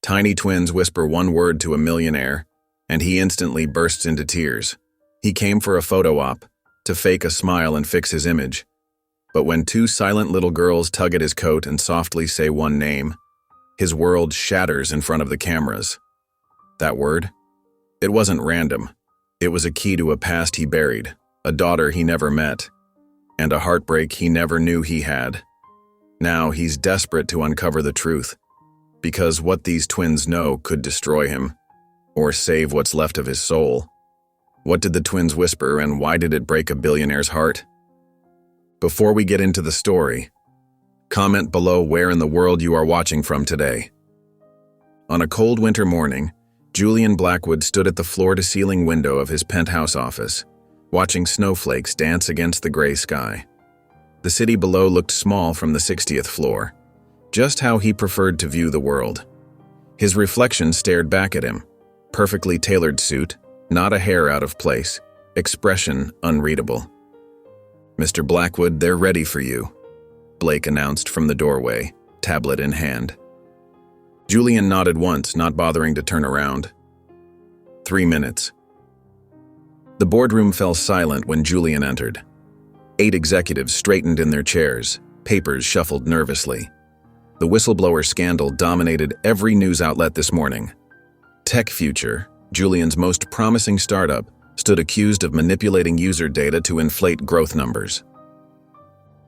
Tiny twins whisper one word to a millionaire, and he instantly bursts into tears. He came for a photo op, to fake a smile and fix his image. But when two silent little girls tug at his coat and softly say one name, his world shatters in front of the cameras. That word? It wasn't random. It was a key to a past he buried, a daughter he never met, and a heartbreak he never knew he had. Now he's desperate to uncover the truth, because what these twins know could destroy him, or save what's left of his soul. What did the twins whisper, and why did it break a billionaire's heart? Before we get into the story, comment below where in the world you are watching from today. On a cold winter morning, Julian Blackwood stood at the floor-to-ceiling window of his penthouse office, watching snowflakes dance against the gray sky. The city below looked small from the 60th floor, just how he preferred to view the world. His reflection stared back at him, perfectly tailored suit, not a hair out of place, expression unreadable. "Mr. Blackwood, they're ready for you," Blake announced from the doorway, tablet in hand. Julian nodded once, not bothering to turn around. 3 minutes. The boardroom fell silent when Julian entered. 8 executives straightened in their chairs, papers shuffled nervously. The whistleblower scandal dominated every news outlet this morning. Tech Future, Julian's most promising startup, stood accused of manipulating user data to inflate growth numbers.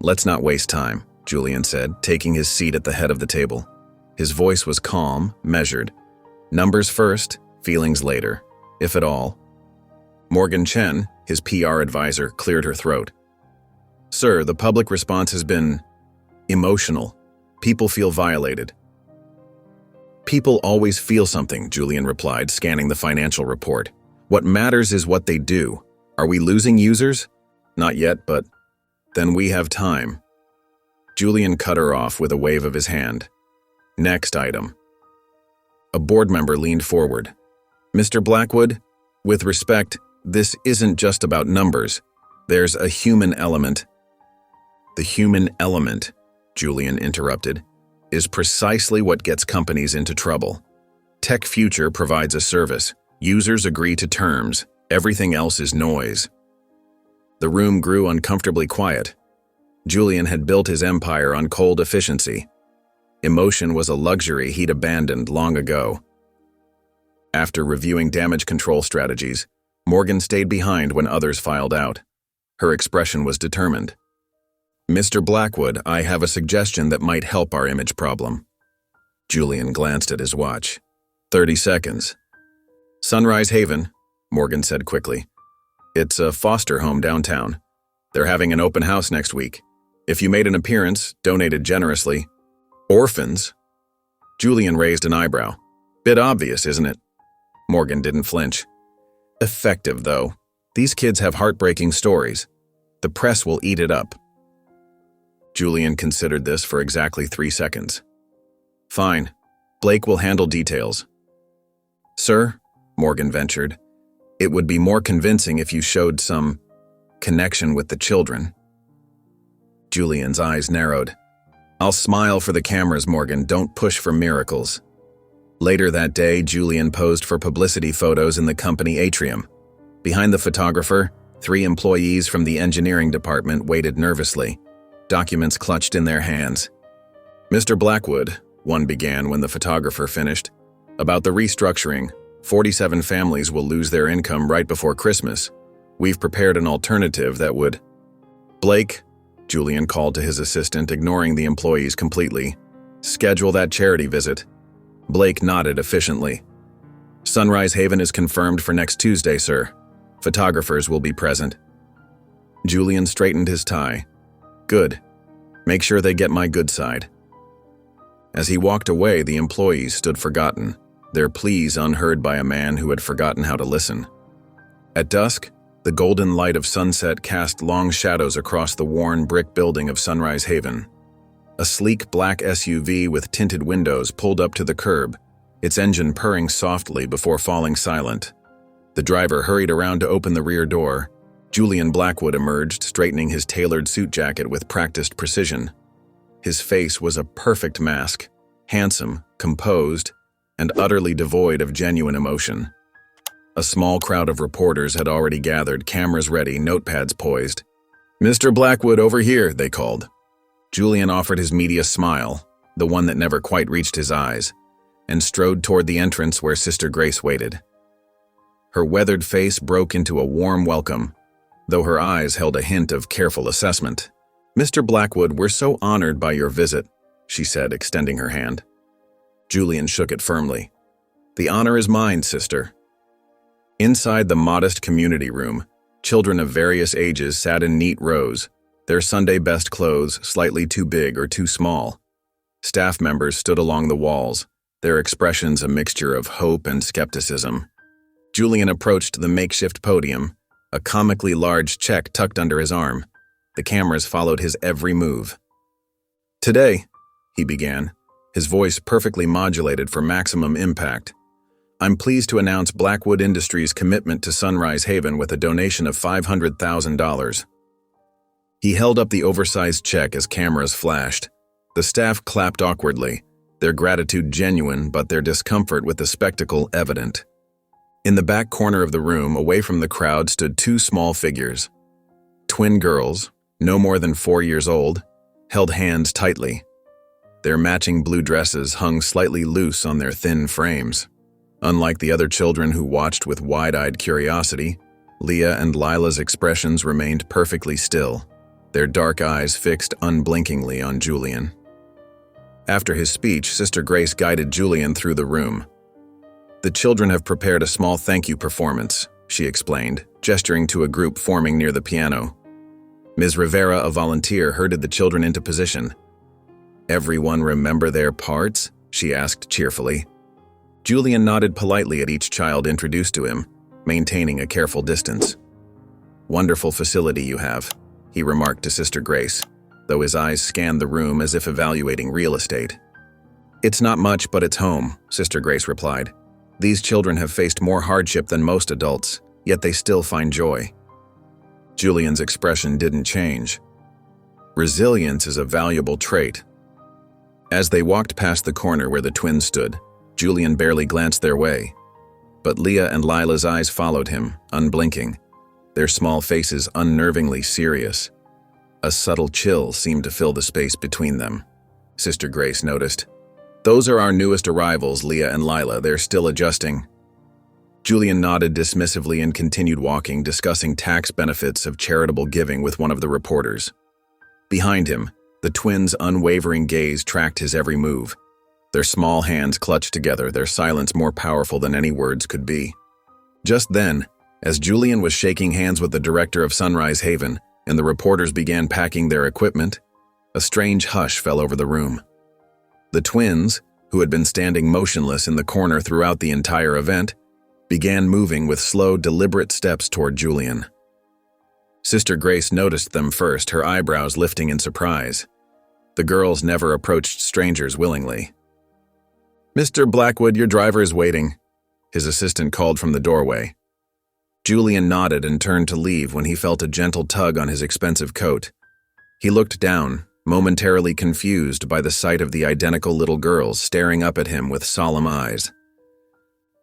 "Let's not waste time," Julian said, taking his seat at the head of the table. His voice was calm, measured. Numbers first, feelings later, if at all. Morgan Chen, his PR advisor, cleared her throat. "Sir, the public response has been emotional. People feel violated." "People always feel something," Julian replied, scanning the financial report. "What matters is what they do. Are we losing users? Not yet, but then we have time." Julian cut her off with a wave of his hand. "Next item." A board member leaned forward. "Mr. Blackwood, with respect, this isn't just about numbers. There's a human element." "The human element," Julian interrupted, "is precisely what gets companies into trouble. Tech Future provides a service. Users agree to terms. Everything else is noise." The room grew uncomfortably quiet. Julian had built his empire on cold efficiency. Emotion was a luxury he'd abandoned long ago. After reviewing damage control strategies, Morgan stayed behind when others filed out. Her expression was determined. "Mr. Blackwood, I have a suggestion that might help our image problem." Julian glanced at his watch. 30 seconds. "Sunrise Haven," Morgan said quickly. "It's a foster home downtown. They're having an open house next week. If you made an appearance, donated generously." "Orphans?" Julian raised an eyebrow. "Bit obvious, isn't it?" Morgan didn't flinch. "Effective, though. These kids have heartbreaking stories. The press will eat it up." Julian considered this for exactly 3 seconds. "Fine. Blake will handle details." "Sir," Morgan ventured, "it would be more convincing if you showed some connection with the children." Julian's eyes narrowed. "I'll smile for the cameras, Morgan. Don't push for miracles." Later that day, Julian posed for publicity photos in the company atrium. Behind the photographer, 3 employees from the engineering department waited nervously, documents clutched in their hands. "Mr. Blackwood," one began when the photographer finished, "about the restructuring, 47 families will lose their income right before Christmas. We've prepared an alternative that would—" "Blake," Julian called to his assistant, ignoring the employees completely. "Schedule that charity visit." Blake nodded efficiently. "Sunrise Haven is confirmed for next Tuesday, sir. Photographers will be present." Julian straightened his tie. "Good. Make sure they get my good side." As he walked away, the employees stood forgotten, their pleas unheard by a man who had forgotten how to listen. At dusk, the golden light of sunset cast long shadows across the worn brick building of Sunrise Haven. A sleek black SUV with tinted windows pulled up to the curb, its engine purring softly before falling silent. The driver hurried around to open the rear door. Julian Blackwood emerged, straightening his tailored suit jacket with practiced precision. His face was a perfect mask, handsome, composed, and utterly devoid of genuine emotion. A small crowd of reporters had already gathered, cameras ready, notepads poised. "Mr. Blackwood, over here," they called. Julian offered his media smile, the one that never quite reached his eyes, and strode toward the entrance where Sister Grace waited. Her weathered face broke into a warm welcome, though her eyes held a hint of careful assessment. "Mr. Blackwood, we're so honored by your visit," she said, extending her hand. Julian shook it firmly. "The honor is mine, sister." Inside the modest community room, children of various ages sat in neat rows, their Sunday best clothes slightly too big or too small. Staff members stood along the walls, their expressions a mixture of hope and skepticism. Julian approached the makeshift podium, a comically large check tucked under his arm. The cameras followed his every move. "Today," he began, his voice perfectly modulated for maximum impact, "I'm pleased to announce Blackwood Industries' commitment to Sunrise Haven with a donation of $500,000. He held up the oversized check as cameras flashed. The staff clapped awkwardly, their gratitude genuine but their discomfort with the spectacle evident. In the back corner of the room, away from the crowd, stood two small figures. Twin girls, no more than 4 years old, held hands tightly. Their matching blue dresses hung slightly loose on their thin frames. Unlike the other children who watched with wide-eyed curiosity, Leah and Lila's expressions remained perfectly still, their dark eyes fixed unblinkingly on Julian. After his speech, Sister Grace guided Julian through the room. "The children have prepared a small thank you performance," she explained, gesturing to a group forming near the piano. Ms. Rivera, a volunteer, herded the children into position. "Everyone remember their parts?" she asked cheerfully. Julian nodded politely at each child introduced to him, maintaining a careful distance. "Wonderful facility you have," he remarked to Sister Grace, though his eyes scanned the room as if evaluating real estate. "It's not much, but it's home," Sister Grace replied. "These children have faced more hardship than most adults, yet they still find joy." Julian's expression didn't change. Resilience is a valuable trait. As they walked past the corner where the twins stood, Julian barely glanced their way. But Leah and Lila's eyes followed him, unblinking, their small faces unnervingly serious. A subtle chill seemed to fill the space between them. Sister Grace noticed. "Those are our newest arrivals, Leah and Lila. They're still adjusting." Julian nodded dismissively and continued walking, discussing tax benefits of charitable giving with one of the reporters. Behind him, the twins' unwavering gaze tracked his every move. Their small hands clutched together, their silence more powerful than any words could be. Just then, as Julian was shaking hands with the director of Sunrise Haven and the reporters began packing their equipment, a strange hush fell over the room. The twins, who had been standing motionless in the corner throughout the entire event, began moving with slow, deliberate steps toward Julian. Sister Grace noticed them first, her eyebrows lifting in surprise. The girls never approached strangers willingly. "Mr. Blackwood, your driver is waiting," his assistant called from the doorway. Julian nodded and turned to leave when he felt a gentle tug on his expensive coat. He looked down, momentarily confused by the sight of the identical little girls staring up at him with solemn eyes.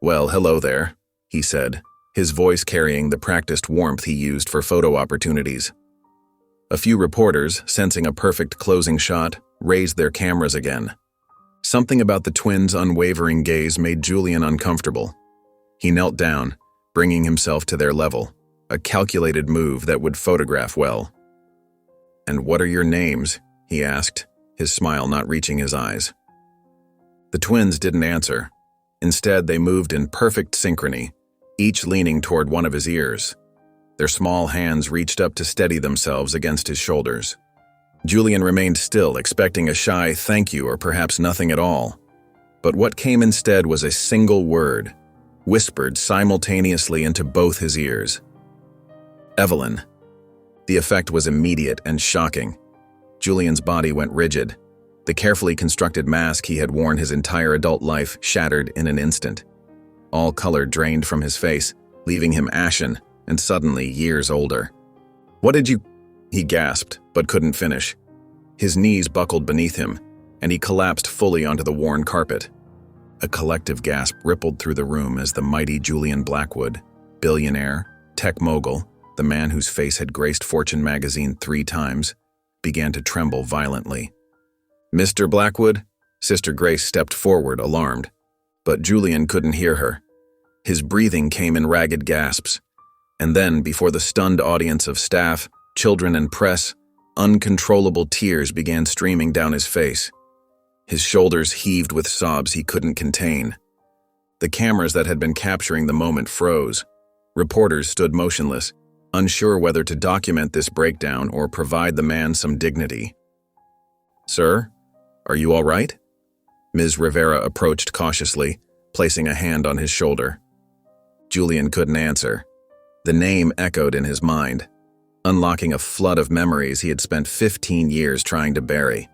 "Well, hello there," he said, his voice carrying the practiced warmth he used for photo opportunities. A few reporters, sensing a perfect closing shot, raised their cameras again. Something about the twins' unwavering gaze made Julian uncomfortable. He knelt down, bringing himself to their level, a calculated move that would photograph well. "And what are your names?" he asked, his smile not reaching his eyes. The twins didn't answer. Instead, they moved in perfect synchrony, each leaning toward one of his ears. Their small hands reached up to steady themselves against his shoulders. Julian remained still, expecting a shy thank you or perhaps nothing at all. But what came instead was a single word, whispered simultaneously into both his ears. "Evelyn." The effect was immediate and shocking. Julian's body went rigid. The carefully constructed mask he had worn his entire adult life shattered in an instant. All color drained from his face, leaving him ashen and suddenly years older. "What did you—" he gasped, but couldn't finish. His knees buckled beneath him, and he collapsed fully onto the worn carpet. A collective gasp rippled through the room as the mighty Julian Blackwood, billionaire, tech mogul, the man whose face had graced Fortune magazine 3 times, began to tremble violently. "Mr. Blackwood?" Sister Grace stepped forward, alarmed. But Julian couldn't hear her. His breathing came in ragged gasps. And then, before the stunned audience of staff, children, and press, uncontrollable tears began streaming down his face. His shoulders heaved with sobs he couldn't contain. The cameras that had been capturing the moment froze. Reporters stood motionless, unsure whether to document this breakdown or provide the man some dignity. "Sir, are you all right?" Ms. Rivera approached cautiously, placing a hand on his shoulder. Julian couldn't answer. The name echoed in his mind, unlocking a flood of memories he had spent 15 years trying to bury.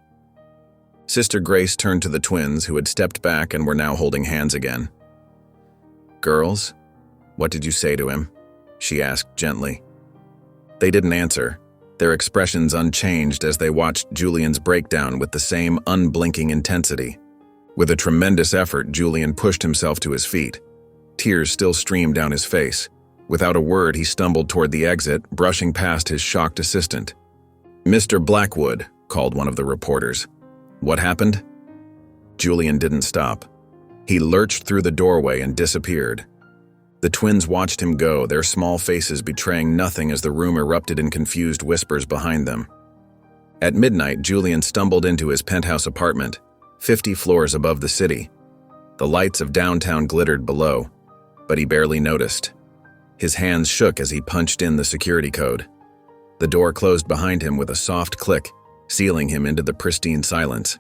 Sister Grace turned to the twins, who had stepped back and were now holding hands again. "Girls, what did you say to him?" she asked gently. They didn't answer, their expressions unchanged as they watched Julian's breakdown with the same unblinking intensity. With a tremendous effort, Julian pushed himself to his feet. Tears still streamed down his face. Without a word, he stumbled toward the exit, brushing past his shocked assistant. "Mr. Blackwood," called one of the reporters. "What happened?" Julian didn't stop. He lurched through the doorway and disappeared. The twins watched him go, their small faces betraying nothing as the room erupted in confused whispers behind them. At midnight, Julian stumbled into his penthouse apartment, 50 floors above the city. The lights of downtown glittered below, but he barely noticed. His hands shook as he punched in the security code. The door closed behind him with a soft click, sealing him into the pristine silence.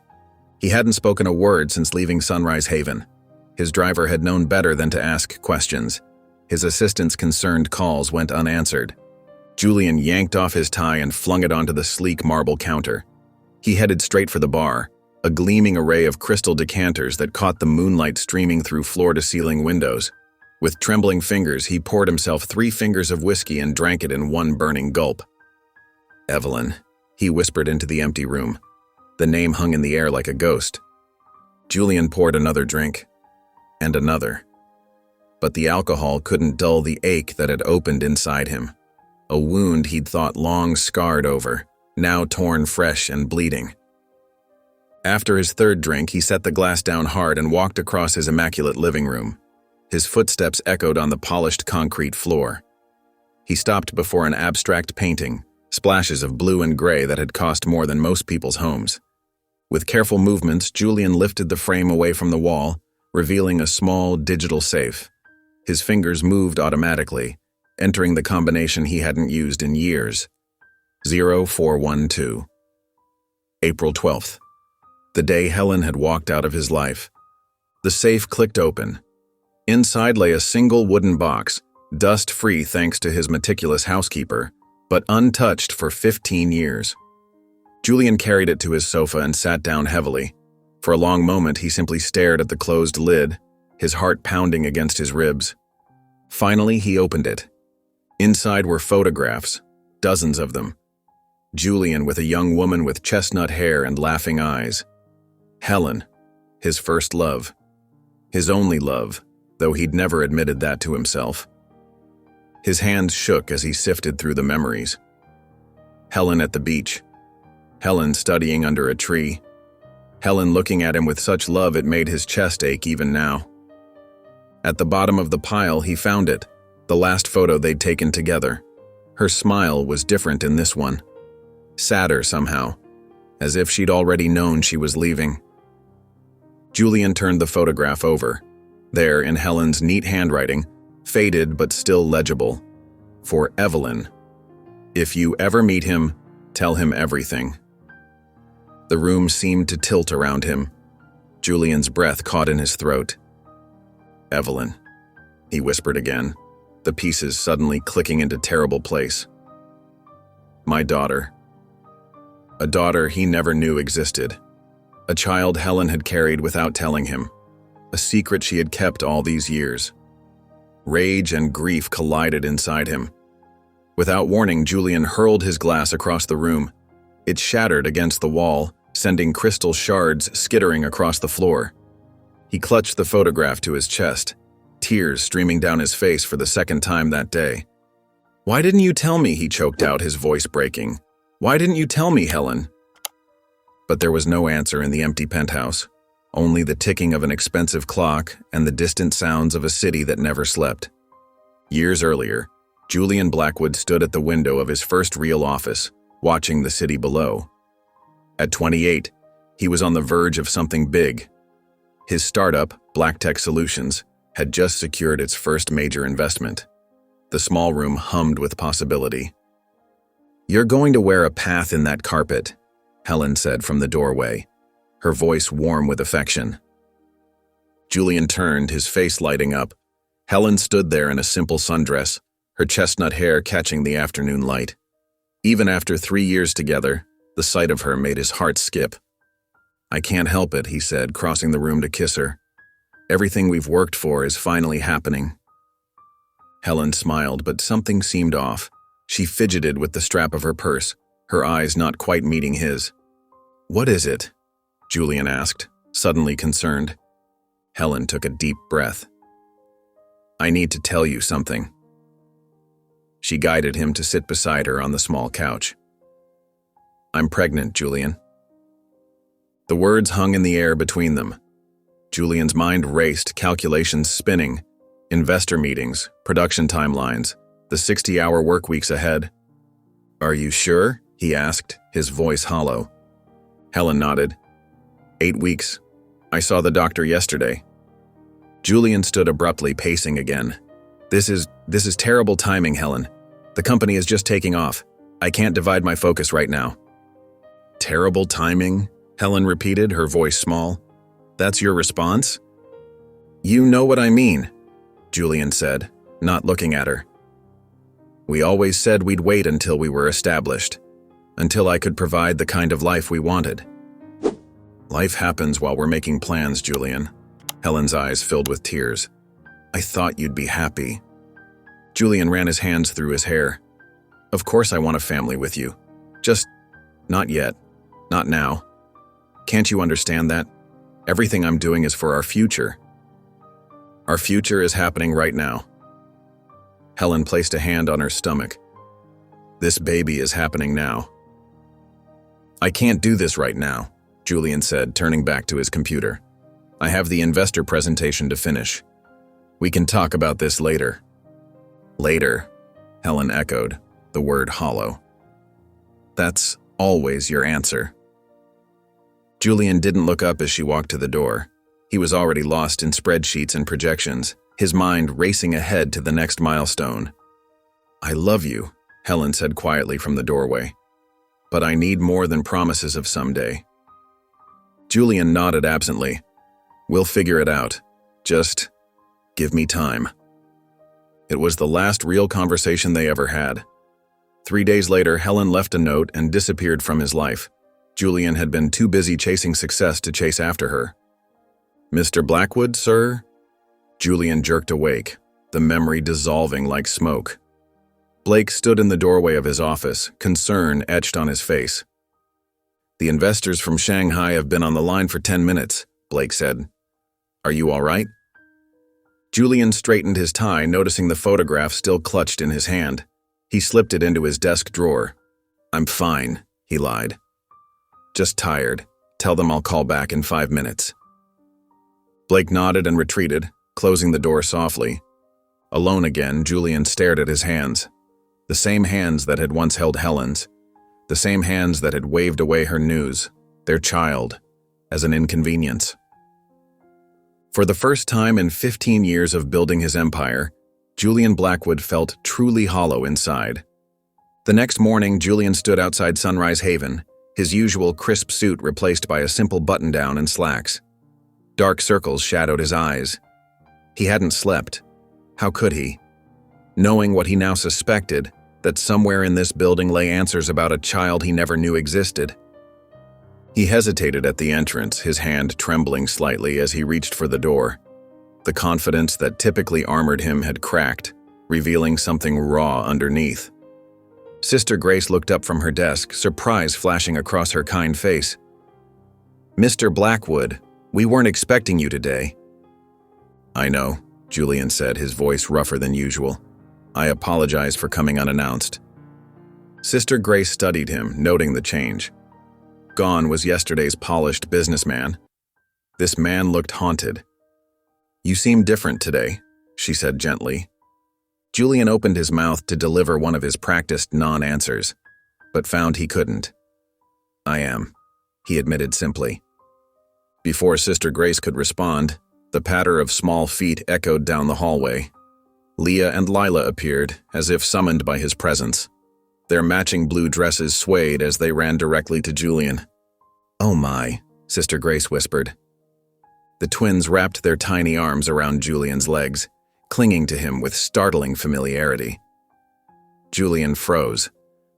He hadn't spoken a word since leaving Sunrise Haven. His driver had known better than to ask questions. His assistant's concerned calls went unanswered. Julian yanked off his tie and flung it onto the sleek marble counter. He headed straight for the bar, a gleaming array of crystal decanters that caught the moonlight streaming through floor-to-ceiling windows. With trembling fingers, he poured himself 3 fingers of whiskey and drank it in one burning gulp. "Evelyn," he whispered into the empty room. The name hung in the air like a ghost. Julian poured another drink, and another. But the alcohol couldn't dull the ache that had opened inside him. A wound he'd thought long scarred over, now torn fresh and bleeding. After his 3rd drink, he set the glass down hard and walked across his immaculate living room. His footsteps echoed on the polished concrete floor. He stopped before an abstract painting, splashes of blue and gray that had cost more than most people's homes. With careful movements, Julian lifted the frame away from the wall, revealing a small digital safe. His fingers moved automatically, entering the combination he hadn't used in years. 0412. April 12th. The day Helen had walked out of his life. The safe clicked open. Inside lay a single wooden box, dust-free thanks to his meticulous housekeeper, but untouched for 15 years. Julian carried it to his sofa and sat down heavily. For a long moment, he simply stared at the closed lid, his heart pounding against his ribs. Finally, he opened it. Inside were photographs, dozens of them. Julian with a young woman with chestnut hair and laughing eyes. Helen, his first love. His only love, though he'd never admitted that to himself. His hands shook as he sifted through the memories. Helen at the beach. Helen studying under a tree. Helen looking at him with such love it made his chest ache even now. At the bottom of the pile, he found it, the last photo they'd taken together. Her smile was different in this one. Sadder somehow, as if she'd already known she was leaving. Julian turned the photograph over. There, in Helen's neat handwriting, faded but still legible. For Evelyn. If you ever meet him, tell him everything. The room seemed to tilt around him. Julian's breath caught in his throat. Evelyn, he whispered again, the pieces suddenly clicking into terrible place. My daughter. A daughter he never knew existed. A child Helen had carried without telling him. A secret she had kept all these years. Rage and grief collided inside him. Without warning, Julian hurled his glass across the room. It shattered against the wall, sending crystal shards skittering across the floor. He clutched the photograph to his chest, tears streaming down his face for the second time that day. "Why didn't you tell me?" he choked out, his voice breaking. "Why didn't you tell me, Helen?" But there was no answer in the empty penthouse, only the ticking of an expensive clock and the distant sounds of a city that never slept. Years earlier, Julian Blackwood stood at the window of his first real office, watching the city below. At 28, he was on the verge of something big. His startup, Black Tech Solutions, had just secured its first major investment. The small room hummed with possibility. "You're going to wear a path in that carpet," Helen said from the doorway, her voice warm with affection. Julian turned, his face lighting up. Helen stood there in a simple sundress, her chestnut hair catching the afternoon light. Even after 3 years together, the sight of her made his heart skip. "I can't help it," he said, crossing the room to kiss her. "Everything we've worked for is finally happening." Helen smiled, but something seemed off. She fidgeted with the strap of her purse, her eyes not quite meeting his. "What is it?" Julian asked, suddenly concerned. Helen took a deep breath. "I need to tell you something." She guided him to sit beside her on the small couch. "I'm pregnant, Julian." The words hung in the air between them. Julian's mind raced, calculations spinning. Investor meetings, production timelines, the 60-hour work weeks ahead. "Are you sure?" he asked, his voice hollow. Helen nodded. 8 weeks. I saw the doctor yesterday." Julian stood abruptly, pacing again. This is terrible timing, Helen. The company is just taking off. I can't divide my focus right now." "Terrible timing?" Helen repeated, her voice small. "That's your response?" "You know what I mean," Julian said, not looking at her. "We always said we'd wait until we were established, until I could provide the kind of life we wanted." "Life happens while we're making plans, Julian." Helen's eyes filled with tears. "I thought you'd be happy." Julian ran his hands through his hair. "Of course I want a family with you. Just not yet. Not now. Can't you understand that? Everything I'm doing is for our future." "Our future is happening right now." Helen placed a hand on her stomach. "This baby is happening now." "I can't do this right now," Julian said, turning back to his computer. "I have the investor presentation to finish. We can talk about this later." "Later," Helen echoed, the word hollow. "That's always your answer." Julian didn't look up as she walked to the door. He was already lost in spreadsheets and projections, his mind racing ahead to the next milestone. "I love you," Helen said quietly from the doorway. "But I need more than promises of someday." Julian nodded absently. "We'll figure it out. Just give me time." It was the last real conversation they ever had. 3 days later, Helen left a note and disappeared from his life. Julian had been too busy chasing success to chase after her. "Mr. Blackwood, sir?" Julian jerked awake, the memory dissolving like smoke. Blake stood in the doorway of his office, concern etched on his face. "The investors from Shanghai have been on the line for 10 minutes, Blake said. "Are you all right?" Julian straightened his tie, noticing the photograph still clutched in his hand. He slipped it into his desk drawer. "I'm fine," he lied. "Just tired. Tell them I'll call back in 5 minutes." Blake nodded and retreated, closing the door softly. Alone again, Julian stared at his hands. The same hands that had once held Helen's. The same hands that had waved away her news, their child, as an inconvenience. For the first time in 15 years of building his empire, Julian Blackwood felt truly hollow inside. The next morning, Julian stood outside Sunrise Haven, his usual crisp suit replaced by a simple button-down and slacks. Dark circles shadowed his eyes. He hadn't slept. How could he? Knowing what he now suspected, that somewhere in this building lay answers about a child he never knew existed. He hesitated at the entrance, his hand trembling slightly as he reached for the door. The confidence that typically armored him had cracked, revealing something raw underneath. Sister Grace looked up from her desk, surprise flashing across her kind face. "Mr. Blackwood, we weren't expecting you today." "I know," Julian said, his voice rougher than usual. "I apologize for coming unannounced." Sister Grace studied him, noting the change. Gone was yesterday's polished businessman. This man looked haunted. "You seem different today," she said gently. Julian opened his mouth to deliver one of his practiced non-answers, but found he couldn't. "I am," he admitted simply. Before Sister Grace could respond, the patter of small feet echoed down the hallway. Leah and Lila appeared, as if summoned by his presence. Their matching blue dresses swayed as they ran directly to Julian. "Oh my," Sister Grace whispered. The twins wrapped their tiny arms around Julian's legs, clinging to him with startling familiarity. Julian froze,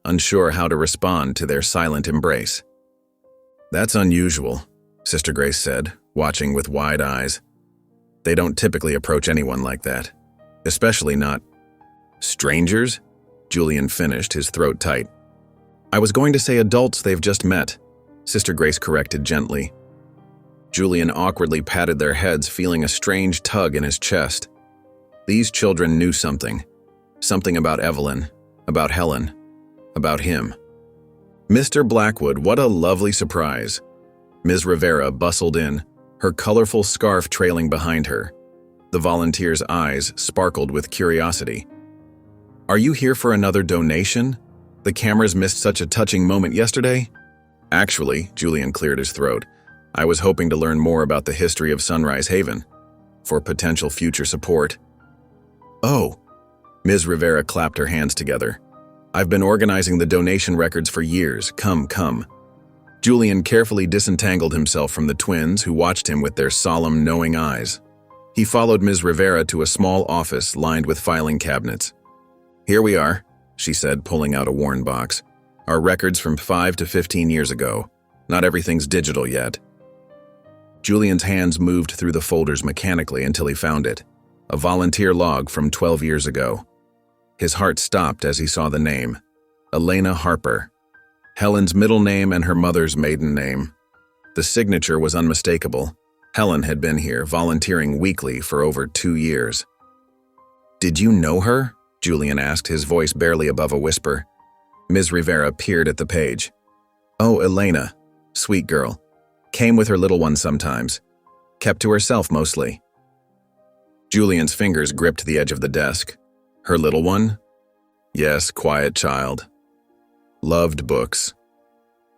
unsure how to respond to their silent embrace. "That's unusual," Sister Grace said, watching with wide eyes. "They don't typically approach anyone like that, especially not strangers," Julian finished, his throat tight. "I was going to say adults they've just met," Sister Grace corrected gently. Julian awkwardly patted their heads, feeling a strange tug in his chest. These children knew something. Something about Evelyn, about Helen, about him. "Mr. Blackwood, what a lovely surprise." Ms. Rivera bustled in, her colorful scarf trailing behind her. The volunteer's eyes sparkled with curiosity. "Are you here for another donation? The cameras missed such a touching moment yesterday." "Actually," Julian cleared his throat, "I was hoping to learn more about the history of Sunrise Haven, for potential future support." "Oh," Ms. Rivera clapped her hands together. "I've been organizing the donation records for years. Come, come." Julian carefully disentangled himself from the twins, who watched him with their solemn, knowing eyes. He followed Ms. Rivera to a small office lined with filing cabinets. "Here we are," she said, pulling out a worn box. "Our records from 5 to 15 years ago. Not everything's digital yet." Julian's hands moved through the folders mechanically until he found it. A volunteer log from 12 years ago. His heart stopped as he saw the name. Elena Harper. Helen's middle name and her mother's maiden name. The signature was unmistakable. Helen had been here, volunteering weekly for over 2 years. "Did you know her?" Julian asked, his voice barely above a whisper. Ms. Rivera peered at the page. "Oh, Elena. Sweet girl. Came with her little one sometimes. Kept to herself mostly." Julian's fingers gripped the edge of the desk. "Her little one?" "Yes, quiet child. Loved books."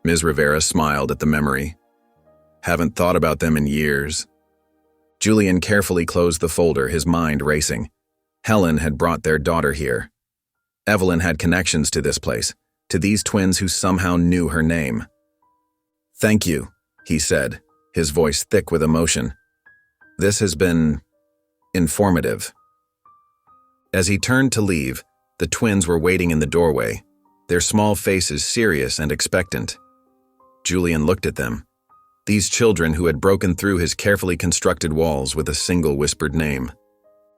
Ms. Rivera smiled at the memory. "Haven't thought about them in years." Julian carefully closed the folder, his mind racing. Helen had brought their daughter here. Evelyn had connections to this place, to these twins who somehow knew her name. "Thank you," he said, his voice thick with emotion. "This has been informative." As he turned to leave, the twins were waiting in the doorway, their small faces serious and expectant. Julian looked at them. These children who had broken through his carefully constructed walls with a single whispered name.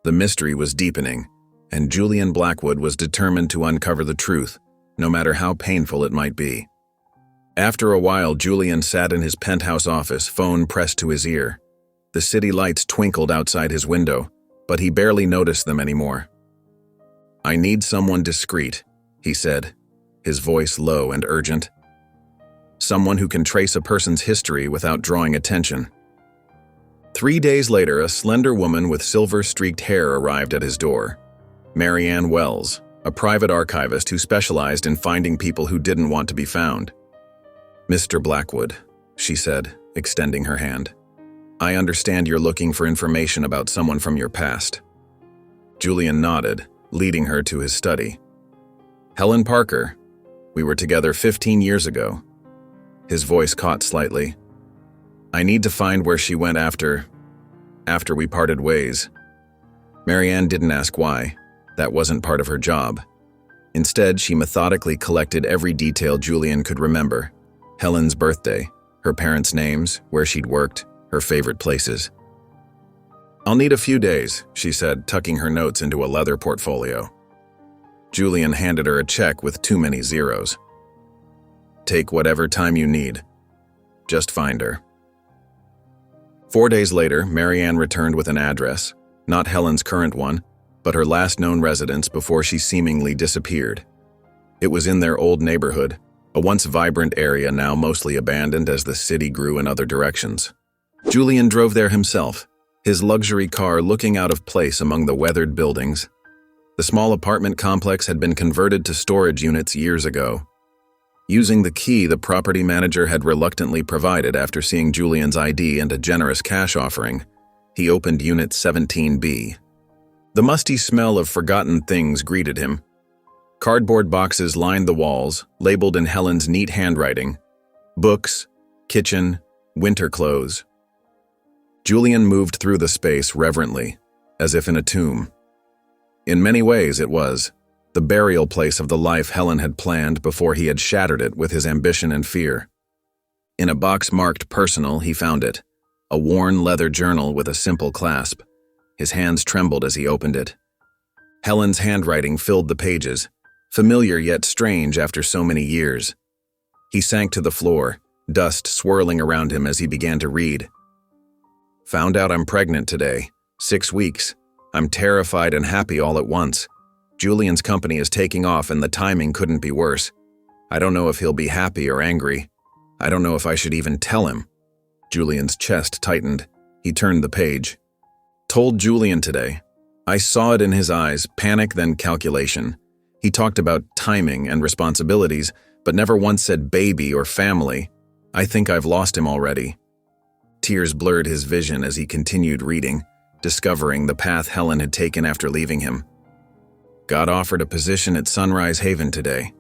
The mystery was deepening, and Julian Blackwood was determined to uncover the truth, no matter how painful it might be. After a while, Julian sat in his penthouse office, phone pressed to his ear. The city lights twinkled outside his window, but he barely noticed them anymore. "I need someone discreet," he said, his voice low and urgent. "Someone who can trace a person's history without drawing attention." 3 days later, a slender woman with silver-streaked hair arrived at his door. Marianne Wells, a private archivist who specialized in finding people who didn't want to be found. "Mr. Blackwood," she said, extending her hand. "I understand you're looking for information about someone from your past." Julian nodded, leading her to his study. "Helen Parker. We were together 15 years ago." His voice caught slightly. "I need to find where she went after we parted ways." Marianne didn't ask why. That wasn't part of her job. Instead, she methodically collected every detail Julian could remember. Helen's birthday, her parents' names, where she'd worked, her favorite places. "I'll need a few days," she said, tucking her notes into a leather portfolio. Julian handed her a check with too many zeros. "Take whatever time you need. Just find her." 4 days later, Marianne returned with an address, Not Helen's current one, but her last known residence before she seemingly disappeared. It was in their old neighborhood, a once vibrant area now mostly abandoned as the city grew in other directions. Julian drove there himself, his luxury car looking out of place among the weathered buildings. The small apartment complex had been converted to storage units years ago. Using the key the property manager had reluctantly provided after seeing Julian's ID and a generous cash offering, he opened Unit 17B. The musty smell of forgotten things greeted him. Cardboard boxes lined the walls, labeled in Helen's neat handwriting: books, kitchen, winter clothes. Julian moved through the space reverently, as if in a tomb. In many ways it was the burial place of the life Helen had planned before he had shattered it with his ambition and fear. In a box marked personal, he found it, a worn leather journal with a simple clasp. His hands trembled as he opened it. Helen's handwriting filled the pages, familiar yet strange after so many years. He sank to the floor, dust swirling around him as he began to read. Found out I'm pregnant today. 6 weeks. I'm terrified and happy all at once. Julian's company is taking off and the timing couldn't be worse. I don't know if he'll be happy or angry. I don't know if I should even tell him. Julian's chest tightened. He turned the page. Told Julian today. I saw it in his eyes, panic then calculation. He talked about timing and responsibilities, but never once said baby or family. I think I've lost him already. Tears blurred his vision as he continued reading, discovering the path Helen had taken after leaving him. Got offered a position at Sunrise Haven today.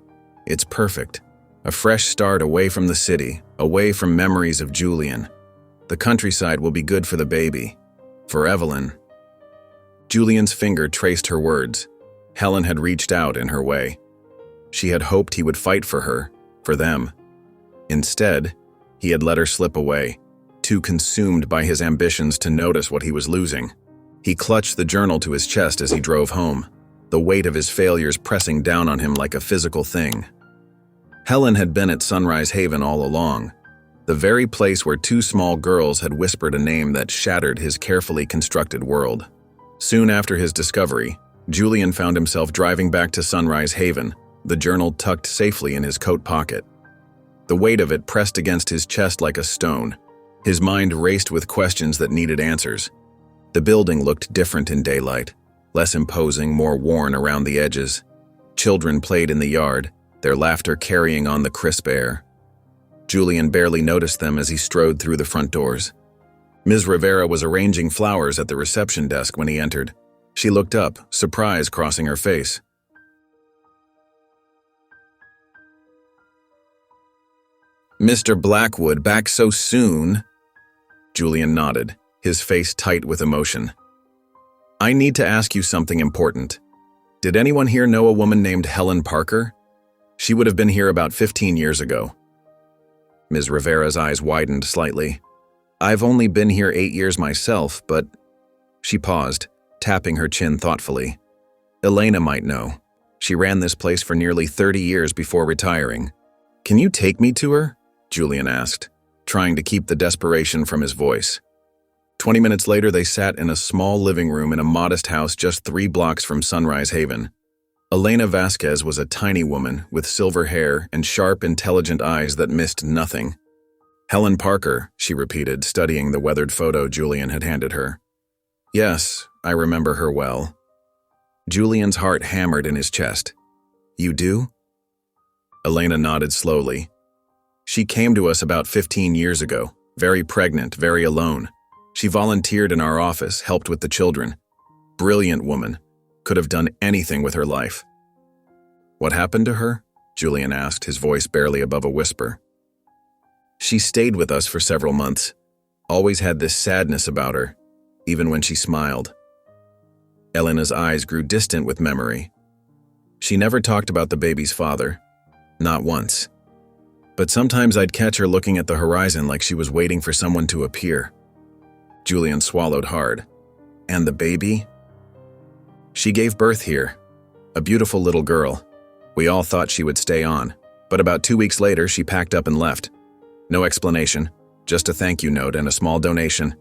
It's perfect. A fresh start away from the city, away from memories of Julian. The countryside will be good for the baby. For Evelyn. Julian's finger traced her words. Helen had reached out in her way. She had hoped he would fight for her, for them. Instead, he had let her slip away, too consumed by his ambitions to notice what he was losing. He clutched the journal to his chest as he drove home, the weight of his failures pressing down on him like a physical thing. Helen had been at Sunrise Haven all along, the very place where 2 small girls had whispered a name that shattered his carefully constructed world. Soon after his discovery, Julian found himself driving back to Sunrise Haven, the journal tucked safely in his coat pocket. The weight of it pressed against his chest like a stone. His mind raced with questions that needed answers. The building looked different in daylight, less imposing, more worn around the edges. Children played in the yard, their laughter carrying on the crisp air. Julian barely noticed them as he strode through the front doors. Ms. Rivera was arranging flowers at the reception desk when he entered. She looked up, surprise crossing her face. Mr. Blackwood, back so soon? Julian nodded, his face tight with emotion. I need to ask you something important. Did anyone here know a woman named Helen Parker? She would have been here about 15 years ago. Ms. Rivera's eyes widened slightly. I've only been here 8 years myself, but... She paused, tapping her chin thoughtfully. Elena might know. She ran this place for nearly 30 years before retiring. Can you take me to her? Julian asked, trying to keep the desperation from his voice. 20 minutes later, they sat in a small living room in a modest house just 3 blocks from Sunrise Haven. Elena Vasquez was a tiny woman with silver hair and sharp, intelligent eyes that missed nothing. Helen Parker, she repeated, studying the weathered photo Julian had handed her. Yes, I remember her well. Julian's heart hammered in his chest. You do? Elena nodded slowly. She came to us about 15 years ago, very pregnant, very alone. She volunteered in our office, helped with the children. Brilliant woman. Could have done anything with her life. What happened to her? Julian asked, his voice barely above a whisper. She stayed with us for several months. Always had this sadness about her, even when she smiled. Elena's eyes grew distant with memory. She never talked about the baby's father. Not once. But sometimes I'd catch her looking at the horizon like she was waiting for someone to appear. Julian swallowed hard. And the baby? She gave birth here. A beautiful little girl. We all thought she would stay on, but about 2 weeks later she packed up and left. No explanation, just a thank you note and a small donation.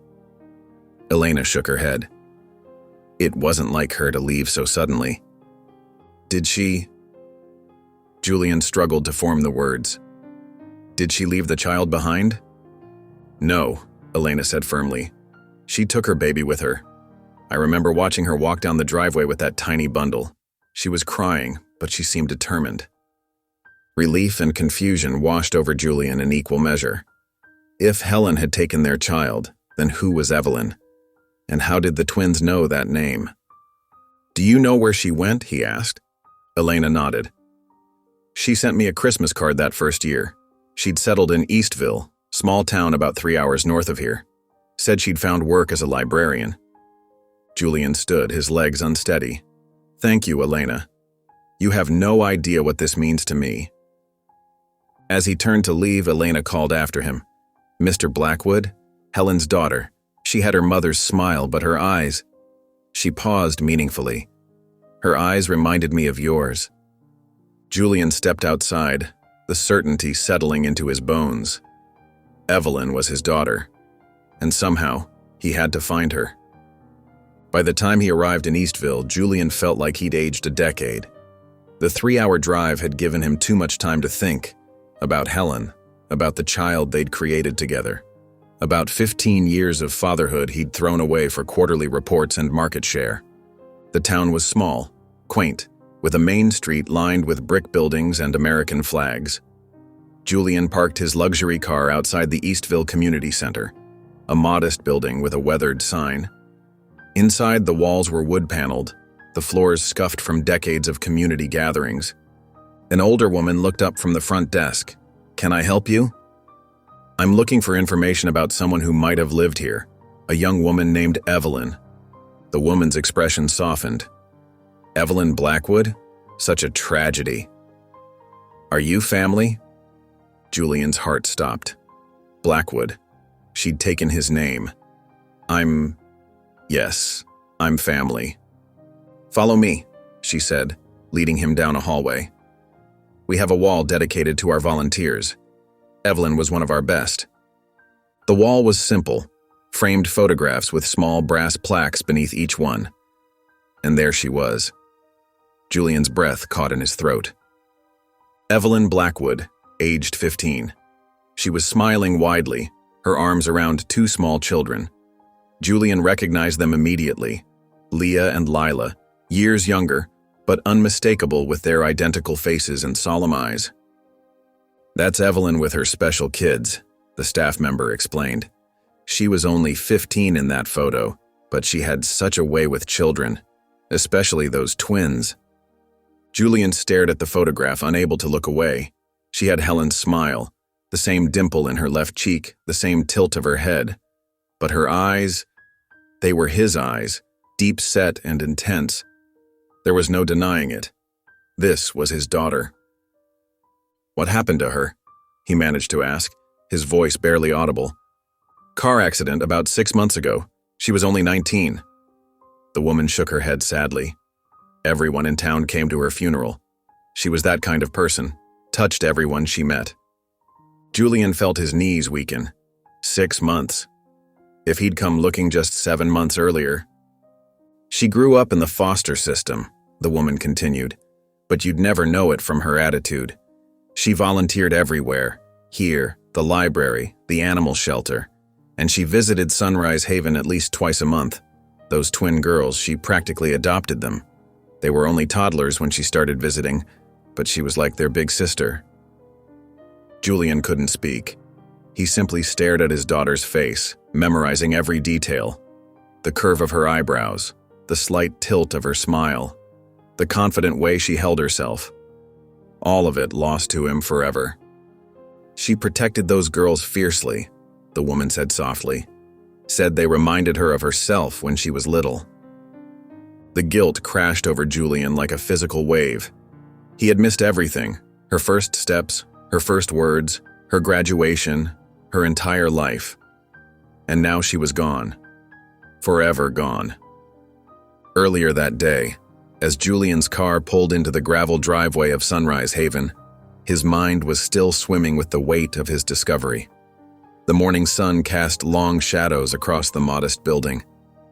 Elena shook her head. It wasn't like her to leave so suddenly. Did she? Julian struggled to form the words. Did she leave the child behind? No, Elena said firmly. She took her baby with her. I remember watching her walk down the driveway with that tiny bundle. She was crying, but she seemed determined. Relief and confusion washed over Julian in equal measure. If Helen had taken their child, then who was Evelyn? And how did the twins know that name? Do you know where she went? He asked. Elena nodded. She sent me a Christmas card that first year. She'd settled in Eastville, small town about 3 hours north of here. Said she'd found work as a librarian. Julian stood, his legs unsteady. Thank you, Elena. You have no idea what this means to me. As he turned to leave, Elena called after him. Mr. Blackwood? Helen's daughter. She had her mother's smile, but her eyes… She paused meaningfully. Her eyes reminded me of yours. Julian stepped outside, the certainty settling into his bones. Evelyn was his daughter, and somehow he had to find her. By the time he arrived in Eastville, Julian felt like he'd aged a decade. The 3-hour drive had given him too much time to think about Helen, about the child they'd created together, about 15 years of fatherhood he'd thrown away for quarterly reports and market share. The town was small, quaint, with a main street lined with brick buildings and American flags. Julian parked his luxury car outside the Eastville Community Center, a modest building with a weathered sign. Inside, the walls were wood-paneled, the floors scuffed from decades of community gatherings. An older woman looked up from the front desk. Can I help you? I'm looking for information about someone who might have lived here, a young woman named Evelyn. The woman's expression softened. Evelyn Blackwood? Such a tragedy. Are you family? Julian's heart stopped. Blackwood. She'd taken his name. Yes, I'm family. Follow me, she said, leading him down a hallway. We have a wall dedicated to our volunteers. Evelyn was one of our best. The wall was simple, framed photographs with small brass plaques beneath each one. And there she was. Julian's breath caught in his throat. Evelyn Blackwood, aged 15. She was smiling widely, her arms around 2 small children. Julian recognized them immediately, Leah and Lila, years younger, but unmistakable with their identical faces and solemn eyes. That's Evelyn with her special kids, the staff member explained. She was only 15 in that photo, but she had such a way with children, especially those twins. Julian stared at the photograph, unable to look away. She had Helen's smile, the same dimple in her left cheek, the same tilt of her head. But her eyes, they were his eyes, deep-set and intense. There was no denying it. This was his daughter. What happened to her? He managed to ask, his voice barely audible. Car accident about 6 months ago. She was only 19. The woman shook her head sadly. Everyone in town came to her funeral. She was that kind of person, touched everyone she met. Julian felt his knees weaken. 6 months. If he'd come looking just 7 months earlier. She grew up in the foster system, the woman continued, but you'd never know it from her attitude. She volunteered everywhere, here, the library, the animal shelter, and she visited Sunrise Haven at least twice a month. Those twin girls, she practically adopted them. They were only toddlers when she started visiting, but she was like their big sister. Julian couldn't speak. He simply stared at his daughter's face, memorizing every detail. The curve of her eyebrows, the slight tilt of her smile, the confident way she held herself. All of it lost to him forever. She protected those girls fiercely, the woman said softly. Said they reminded her of herself when she was little. The guilt crashed over Julian like a physical wave. He had missed everything, her first steps, her first words, her graduation, her entire life. And now she was gone. Forever gone. Earlier that day, as Julian's car pulled into the gravel driveway of Sunrise Haven, his mind was still swimming with the weight of his discovery. The morning sun cast long shadows across the modest building.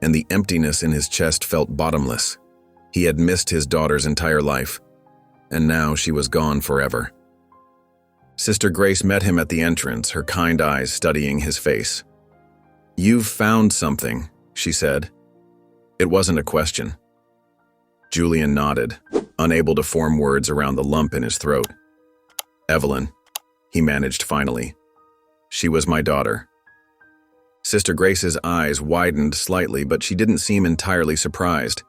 and the emptiness in his chest felt bottomless. He had missed his daughter's entire life, and now she was gone forever. Sister Grace met him at the entrance, her kind eyes studying his face. "You've found something," she said. It wasn't a question. Julian nodded, unable to form words around the lump in his throat. "Evelyn," he managed finally. "She was my daughter." Sister Grace's eyes widened slightly, but she didn't seem entirely surprised.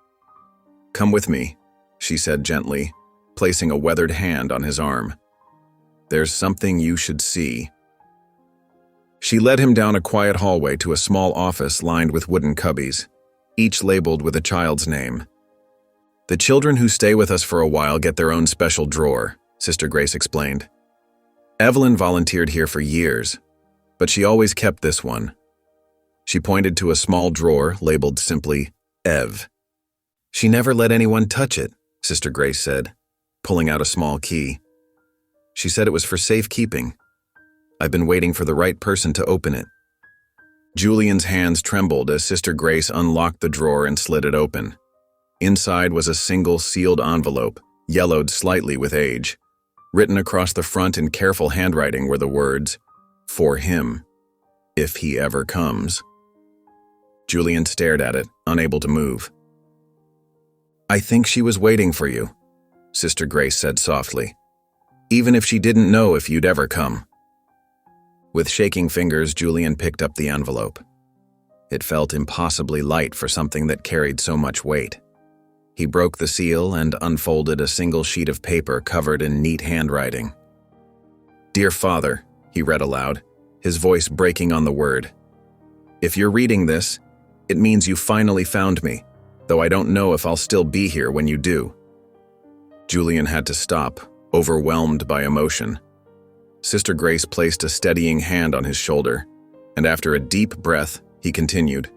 "Come with me," she said gently, placing a weathered hand on his arm. "There's something you should see." She led him down a quiet hallway to a small office lined with wooden cubbies, each labeled with a child's name. "The children who stay with us for a while get their own special drawer," Sister Grace explained. "Evelyn volunteered here for years, but she always kept this one." She pointed to a small drawer labeled simply Ev. "She never let anyone touch it," Sister Grace said, pulling out a small key. "She said it was for safekeeping. I've been waiting for the right person to open it." Julian's hands trembled as Sister Grace unlocked the drawer and slid it open. Inside was a single sealed envelope, yellowed slightly with age. Written across the front in careful handwriting were the words, "For him, if he ever comes." Julian stared at it, unable to move. "I think she was waiting for you," Sister Grace said softly. "Even if she didn't know if you'd ever come." With shaking fingers, Julian picked up the envelope. It felt impossibly light for something that carried so much weight. He broke the seal and unfolded a single sheet of paper covered in neat handwriting. "Dear Father," he read aloud, his voice breaking on the word. "If you're reading this, it means you finally found me, though I don't know if I'll still be here when you do." Julian had to stop, overwhelmed by emotion. Sister Grace placed a steadying hand on his shoulder, and after a deep breath, he continued.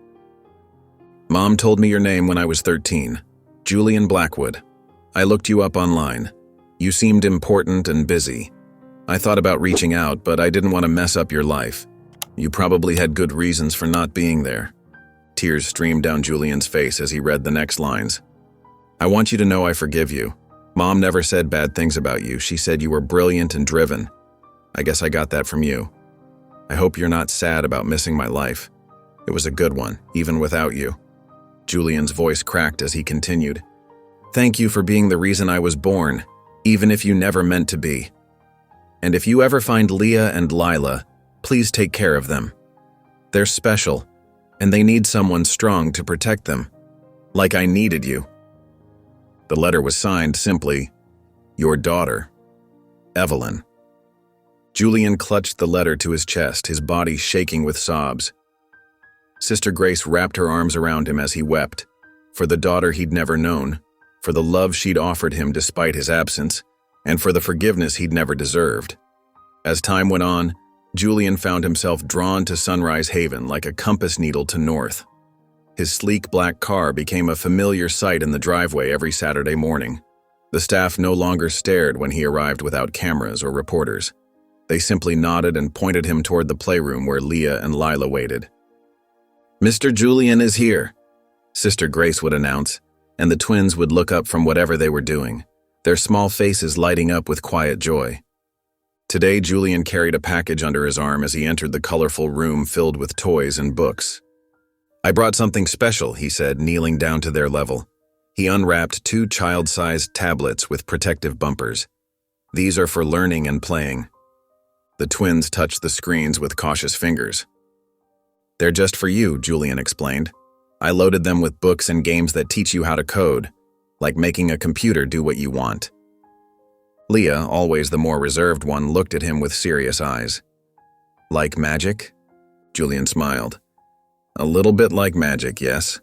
"Mom told me your name when I was 13, Julian Blackwood. I looked you up online. You seemed important and busy. I thought about reaching out, but I didn't want to mess up your life. You probably had good reasons for not being there." Tears streamed down Julian's face as he read the next lines. "I want you to know I forgive you. Mom never said bad things about you. She said you were brilliant and driven. I guess I got that from you. I hope you're not sad about missing my life. It was a good one, even without you." Julian's voice cracked as he continued. "Thank you for being the reason I was born, even if you never meant to be. And if you ever find Leah and Lila, please take care of them. They're special, and they need someone strong to protect them, like I needed you." The letter was signed simply, "Your daughter, Evelyn." Julian clutched the letter to his chest, his body shaking with sobs. Sister Grace wrapped her arms around him as he wept, for the daughter he'd never known, for the love she'd offered him despite his absence, and for the forgiveness he'd never deserved. As time went on, Julian found himself drawn to Sunrise Haven like a compass needle to north. His sleek black car became a familiar sight in the driveway every Saturday morning. The staff no longer stared when he arrived without cameras or reporters. They simply nodded and pointed him toward the playroom where Leah and Lila waited. "Mr. Julian is here," Sister Grace would announce, and the twins would look up from whatever they were doing, their small faces lighting up with quiet joy. Today, Julian carried a package under his arm as he entered the colorful room filled with toys and books. "I brought something special," he said, kneeling down to their level. He unwrapped 2 child-sized tablets with protective bumpers. "These are for learning and playing." The twins touched the screens with cautious fingers. "They're just for you," Julian explained. "I loaded them with books and games that teach you how to code, like making a computer do what you want." Leah, always the more reserved one, looked at him with serious eyes. "Like magic?" Julian smiled. "A little bit like magic, yes."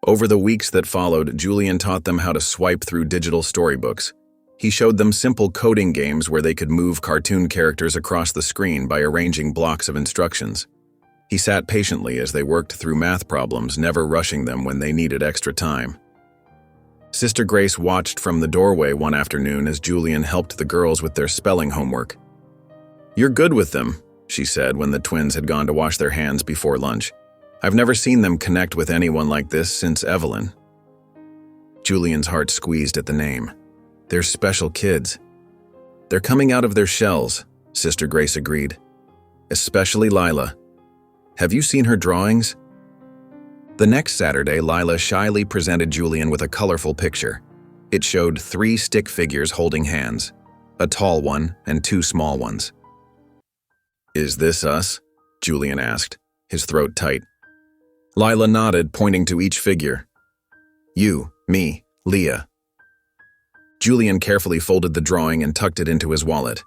Over the weeks that followed, Julian taught them how to swipe through digital storybooks. He showed them simple coding games where they could move cartoon characters across the screen by arranging blocks of instructions. He sat patiently as they worked through math problems, never rushing them when they needed extra time. Sister Grace watched from the doorway one afternoon as Julian helped the girls with their spelling homework. "You're good with them," she said when the twins had gone to wash their hands before lunch. I've never seen them connect with anyone like this since Evelyn. Julian's heart squeezed at the name. They're special kids. They're coming out of their shells, Sister Grace agreed. Especially Lila. Have you seen her drawings? The next Saturday, Lila shyly presented Julian with a colorful picture. It showed 3 stick figures holding hands, a tall one and 2 small ones. Is this us? Julian asked, his throat tight. Lila nodded, pointing to each figure. You, me, Leah. Julian carefully folded the drawing and tucked it into his wallet.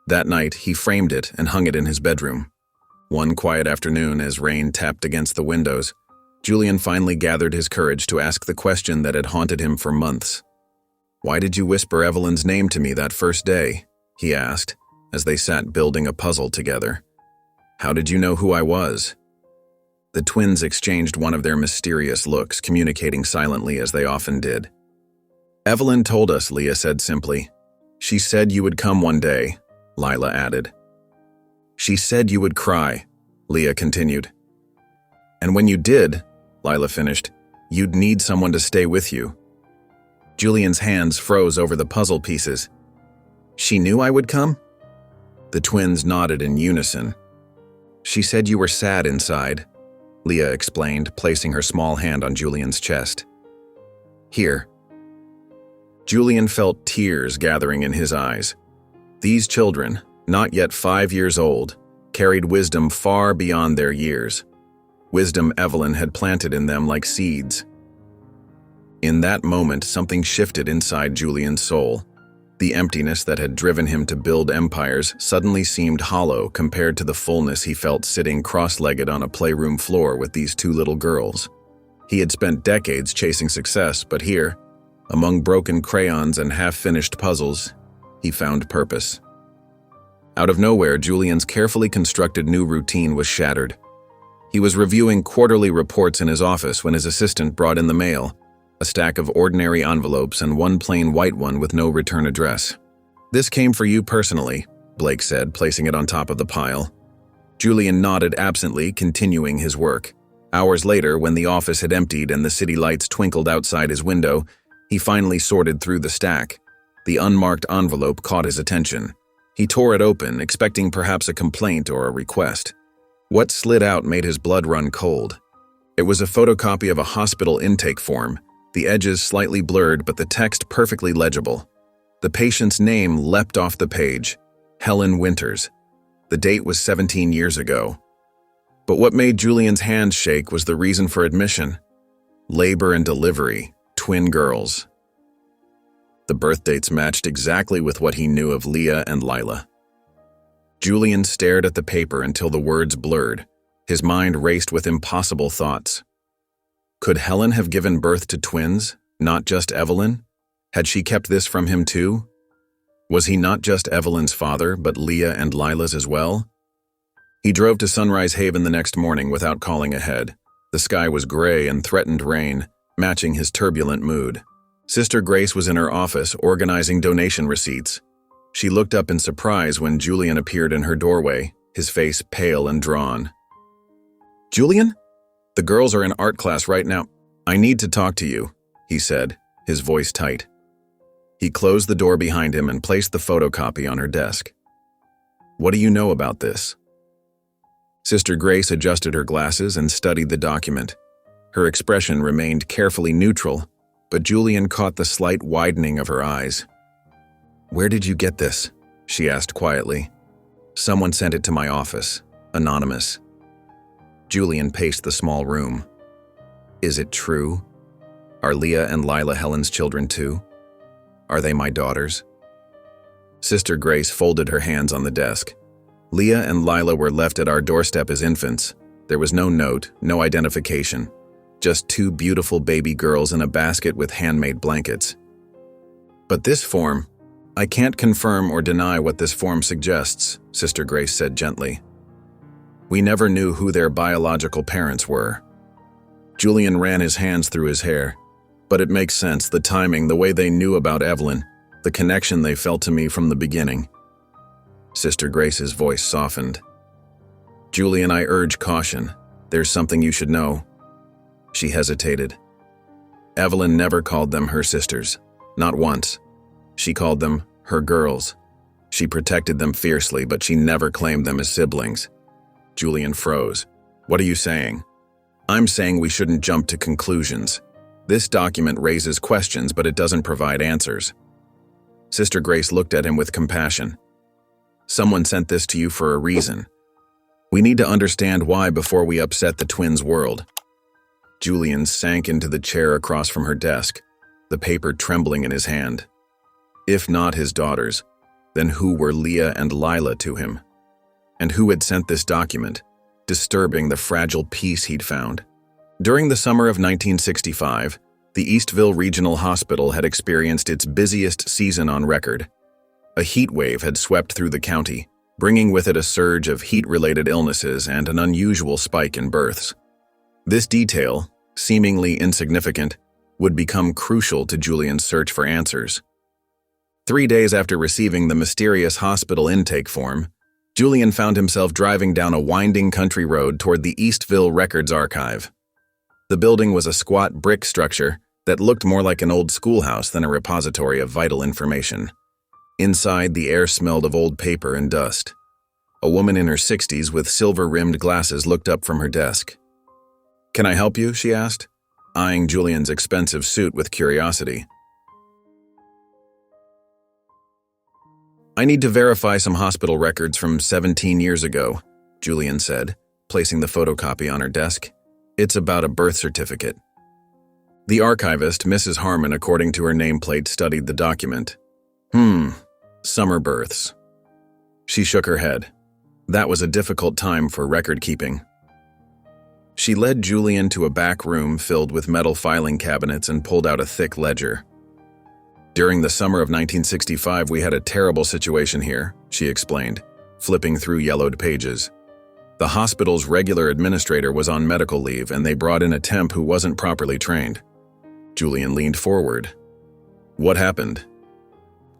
That night, he framed it and hung it in his bedroom. One quiet afternoon, as rain tapped against the windows, Julian finally gathered his courage to ask the question that had haunted him for months. Why did you whisper Evelyn's name to me that first day? He asked, as they sat building a puzzle together. How did you know who I was? The twins exchanged one of their mysterious looks, communicating silently as they often did. Evelyn told us, Leah said simply. She said you would come one day, Lila added. She said you would cry, Leah continued. And when you did, Lila finished, you'd need someone to stay with you. Julian's hands froze over the puzzle pieces. She knew I would come? The twins nodded in unison. She said you were sad inside, Leah explained, placing her small hand on Julian's chest. Here. Julian felt tears gathering in his eyes. These children, not yet 5 years old, carried wisdom far beyond their years. Wisdom Evelyn had planted in them like seeds. In that moment, something shifted inside Julian's soul. The emptiness that had driven him to build empires suddenly seemed hollow compared to the fullness he felt sitting cross-legged on a playroom floor with these 2 little girls. He had spent decades chasing success, but here, among broken crayons and half-finished puzzles, he found purpose. Out of nowhere, Julian's carefully constructed new routine was shattered. He was reviewing quarterly reports in his office when his assistant brought in the mail, a stack of ordinary envelopes and one plain white one with no return address. This came for you personally, Blake said, placing it on top of the pile. Julian nodded absently, continuing his work. Hours later, when the office had emptied and the city lights twinkled outside his window, he finally sorted through the stack. The unmarked envelope caught his attention. He tore it open, expecting perhaps a complaint or a request. What slid out made his blood run cold. It was a photocopy of a hospital intake form, the edges slightly blurred but the text perfectly legible. The patient's name leapt off the page, Helen Winters. The date was 17 years ago. But what made Julian's hands shake was the reason for admission. Labor and delivery, twin girls. The birth dates matched exactly with what he knew of Leah and Lila. Julian stared at the paper until the words blurred. His mind raced with impossible thoughts. Could Helen have given birth to twins, not just Evelyn? Had she kept this from him too? Was he not just Evelyn's father, but Leah and Lila's as well? He drove to Sunrise Haven the next morning without calling ahead. The sky was gray and threatened rain, matching his turbulent mood. Sister Grace was in her office organizing donation receipts. She looked up in surprise when Julian appeared in her doorway, his face pale and drawn. Julian? The girls are in art class right now. I need to talk to you, he said, his voice tight. He closed the door behind him and placed the photocopy on her desk. What do you know about this? Sister Grace adjusted her glasses and studied the document. Her expression remained carefully neutral, but Julian caught the slight widening of her eyes. Where did you get this? She asked quietly. Someone sent it to my office, anonymous. Julian paced the small room. Is it true? Are Leah and Lila Helen's children too? Are they my daughters? Sister Grace folded her hands on the desk. Leah and Lila were left at our doorstep as infants. There was no note, no identification. Just 2 beautiful baby girls in a basket with handmade blankets. But this form, I can't confirm or deny what this form suggests, Sister Grace said gently. We never knew who their biological parents were. Julian ran his hands through his hair. But it makes sense, the timing, the way they knew about Evelyn, the connection they felt to me from the beginning. Sister Grace's voice softened. Julian, I urge caution. There's something you should know." She hesitated. Evelyn never called them her sisters. Not once. She called them her girls. She protected them fiercely, but she never claimed them as siblings. Julian froze. "What are you saying?" "I'm saying we shouldn't jump to conclusions. This document raises questions, but it doesn't provide answers." Sister Grace looked at him with compassion. "Someone sent this to you for a reason. We need to understand why before we upset the twins' world." Julian sank into the chair across from her desk, the paper trembling in his hand. If not his daughters, then who were Leah and Lila to him? And who had sent this document, disturbing the fragile peace he'd found? During the summer of 1965, the Eastville Regional Hospital had experienced its busiest season on record. A heat wave had swept through the county, bringing with it a surge of heat-related illnesses and an unusual spike in births. This detail, seemingly insignificant, would become crucial to Julian's search for answers. 3 days after receiving the mysterious hospital intake form, Julian found himself driving down a winding country road toward the Eastville Records Archive. The building was a squat brick structure that looked more like an old schoolhouse than a repository of vital information. Inside, the air smelled of old paper and dust. A woman in her 60s with silver-rimmed glasses looked up from her desk. "Can I help you?" she asked, eyeing Julian's expensive suit with curiosity. "I need to verify some hospital records from 17 years ago," Julian said, placing the photocopy on her desk. "It's about a birth certificate." The archivist, Mrs. Harmon, according to her nameplate, studied the document. Summer births." She shook her head. That was a difficult time for record-keeping. She led Julian to a back room filled with metal filing cabinets and pulled out a thick ledger. "During the summer of 1965, we had a terrible situation here," she explained, flipping through yellowed pages. "The hospital's regular administrator was on medical leave, and they brought in a temp who wasn't properly trained." Julian leaned forward. "What happened?"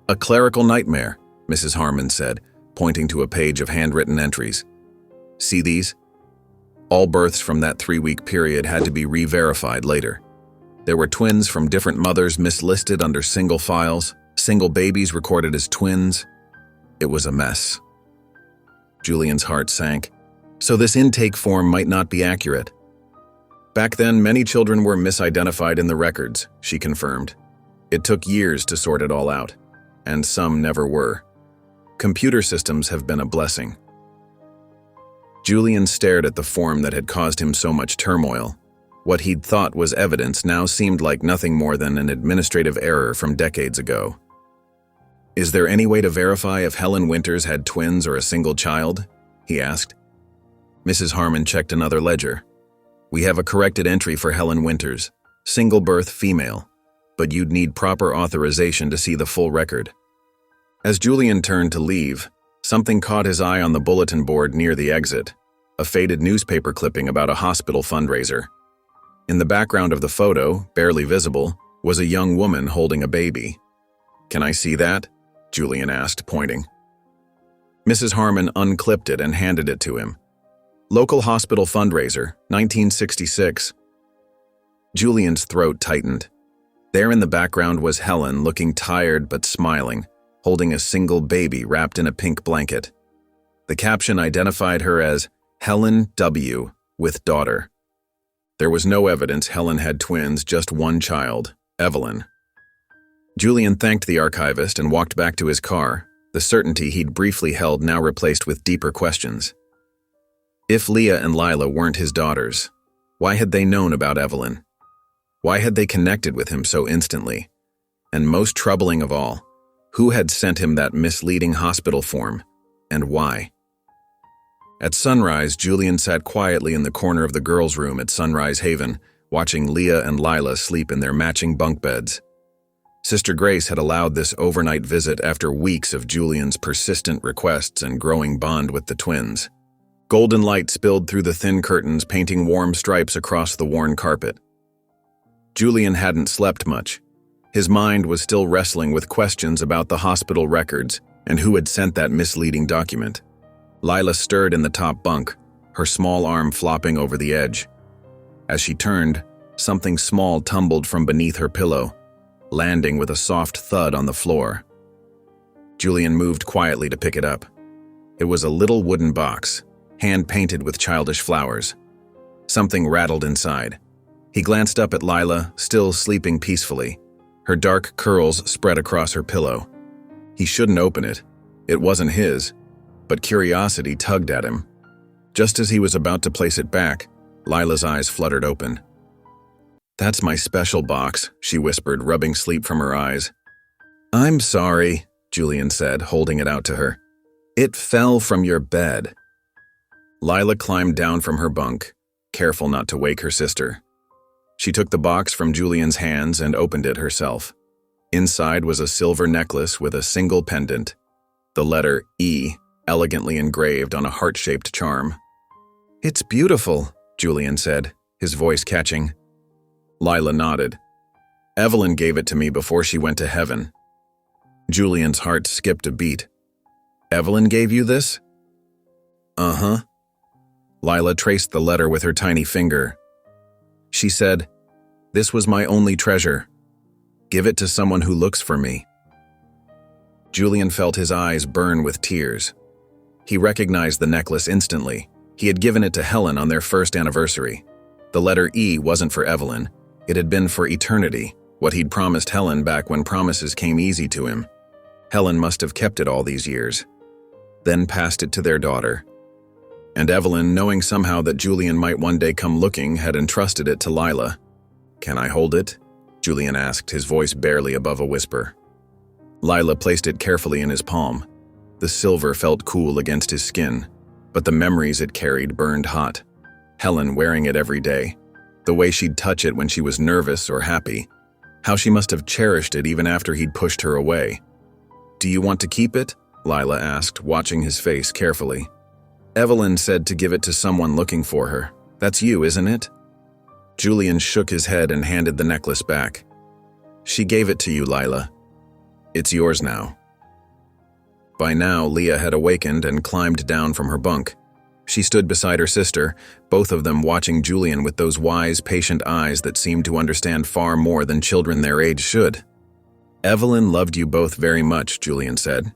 "A clerical nightmare," Mrs. Harmon said, pointing to a page of handwritten entries. "See these? All births from that 3-week period had to be re-verified later. There were twins from different mothers mislisted under single files, single babies recorded as twins. It was a mess." Julian's heart sank. So this intake form might not be accurate. "Back then, many children were misidentified in the records," she confirmed. "It took years to sort it all out, and some never were. Computer systems have been a blessing." Julian stared at the form that had caused him so much turmoil. What he'd thought was evidence now seemed like nothing more than an administrative error from decades ago. "Is there any way to verify if Helen Winters had twins or a single child?" he asked. Mrs. Harmon checked another ledger. "We have a corrected entry for Helen Winters, single birth female, but you'd need proper authorization to see the full record." As Julian turned to leave, something caught his eye on the bulletin board near the exit, a faded newspaper clipping about a hospital fundraiser. In the background of the photo, barely visible, was a young woman holding a baby. "Can I see that?" Julian asked, pointing. Mrs. Harmon unclipped it and handed it to him. "Local hospital fundraiser, 1966. Julian's throat tightened. There in the background was Helen, looking tired but smiling, holding a single baby wrapped in a pink blanket. The caption identified her as Helen W. with daughter. There was no evidence Helen had twins, just one child, Evelyn. Julian thanked the archivist and walked back to his car, the certainty he'd briefly held now replaced with deeper questions. If Leah and Lila weren't his daughters, why had they known about Evelyn? Why had they connected with him so instantly? And most troubling of all, who had sent him that misleading hospital form, and why? At sunrise, Julian sat quietly in the corner of the girls' room at Sunrise Haven, watching Leah and Lila sleep in their matching bunk beds. Sister Grace had allowed this overnight visit after weeks of Julian's persistent requests and growing bond with the twins. Golden light spilled through the thin curtains, painting warm stripes across the worn carpet. Julian hadn't slept much. His mind was still wrestling with questions about the hospital records and who had sent that misleading document. Lila stirred in the top bunk, her small arm flopping over the edge. As she turned, something small tumbled from beneath her pillow, landing with a soft thud on the floor. Julian moved quietly to pick it up. It was a little wooden box, hand-painted with childish flowers. Something rattled inside. He glanced up at Lila, still sleeping peacefully. Her dark curls spread across her pillow. He shouldn't open it. It wasn't his, but curiosity tugged at him. Just as he was about to place it back, Lila's eyes fluttered open. "That's my special box," she whispered, rubbing sleep from her eyes. "I'm sorry," Julian said, holding it out to her. "It fell from your bed." Lila climbed down from her bunk, careful not to wake her sister. She took the box from Julian's hands and opened it herself. Inside was a silver necklace with a single pendant, the letter E elegantly engraved on a heart-shaped charm. "It's beautiful," Julian said, his voice catching. Lila nodded. "Evelyn gave it to me before she went to heaven." Julian's heart skipped a beat. "Evelyn gave you this?" "Uh-huh." Lila traced the letter with her tiny finger. She said, "This was my only treasure. Give it to someone who looks for me." Julian felt his eyes burn with tears. He recognized the necklace instantly. He had given it to Helen on their first anniversary. The letter E wasn't for Evelyn. It had been for eternity, what he'd promised Helen back when promises came easy to him. Helen must have kept it all these years, then passed it to their daughter. And Evelyn, knowing somehow that Julian might one day come looking, had entrusted it to Lila. "Can I hold it?" Julian asked, his voice barely above a whisper. Lila placed it carefully in his palm. The silver felt cool against his skin, but the memories it carried burned hot. Helen wearing it every day, the way she'd touch it when she was nervous or happy, how she must have cherished it even after he'd pushed her away. "Do you want to keep it?" Lila asked, watching his face carefully. "Evelyn said to give it to someone looking for her. That's you, isn't it?" Julian shook his head and handed the necklace back. "She gave it to you, Lila. It's yours now." By now, Leah had awakened and climbed down from her bunk. She stood beside her sister, both of them watching Julian with those wise, patient eyes that seemed to understand far more than children their age should. "Evelyn loved you both very much," Julian said.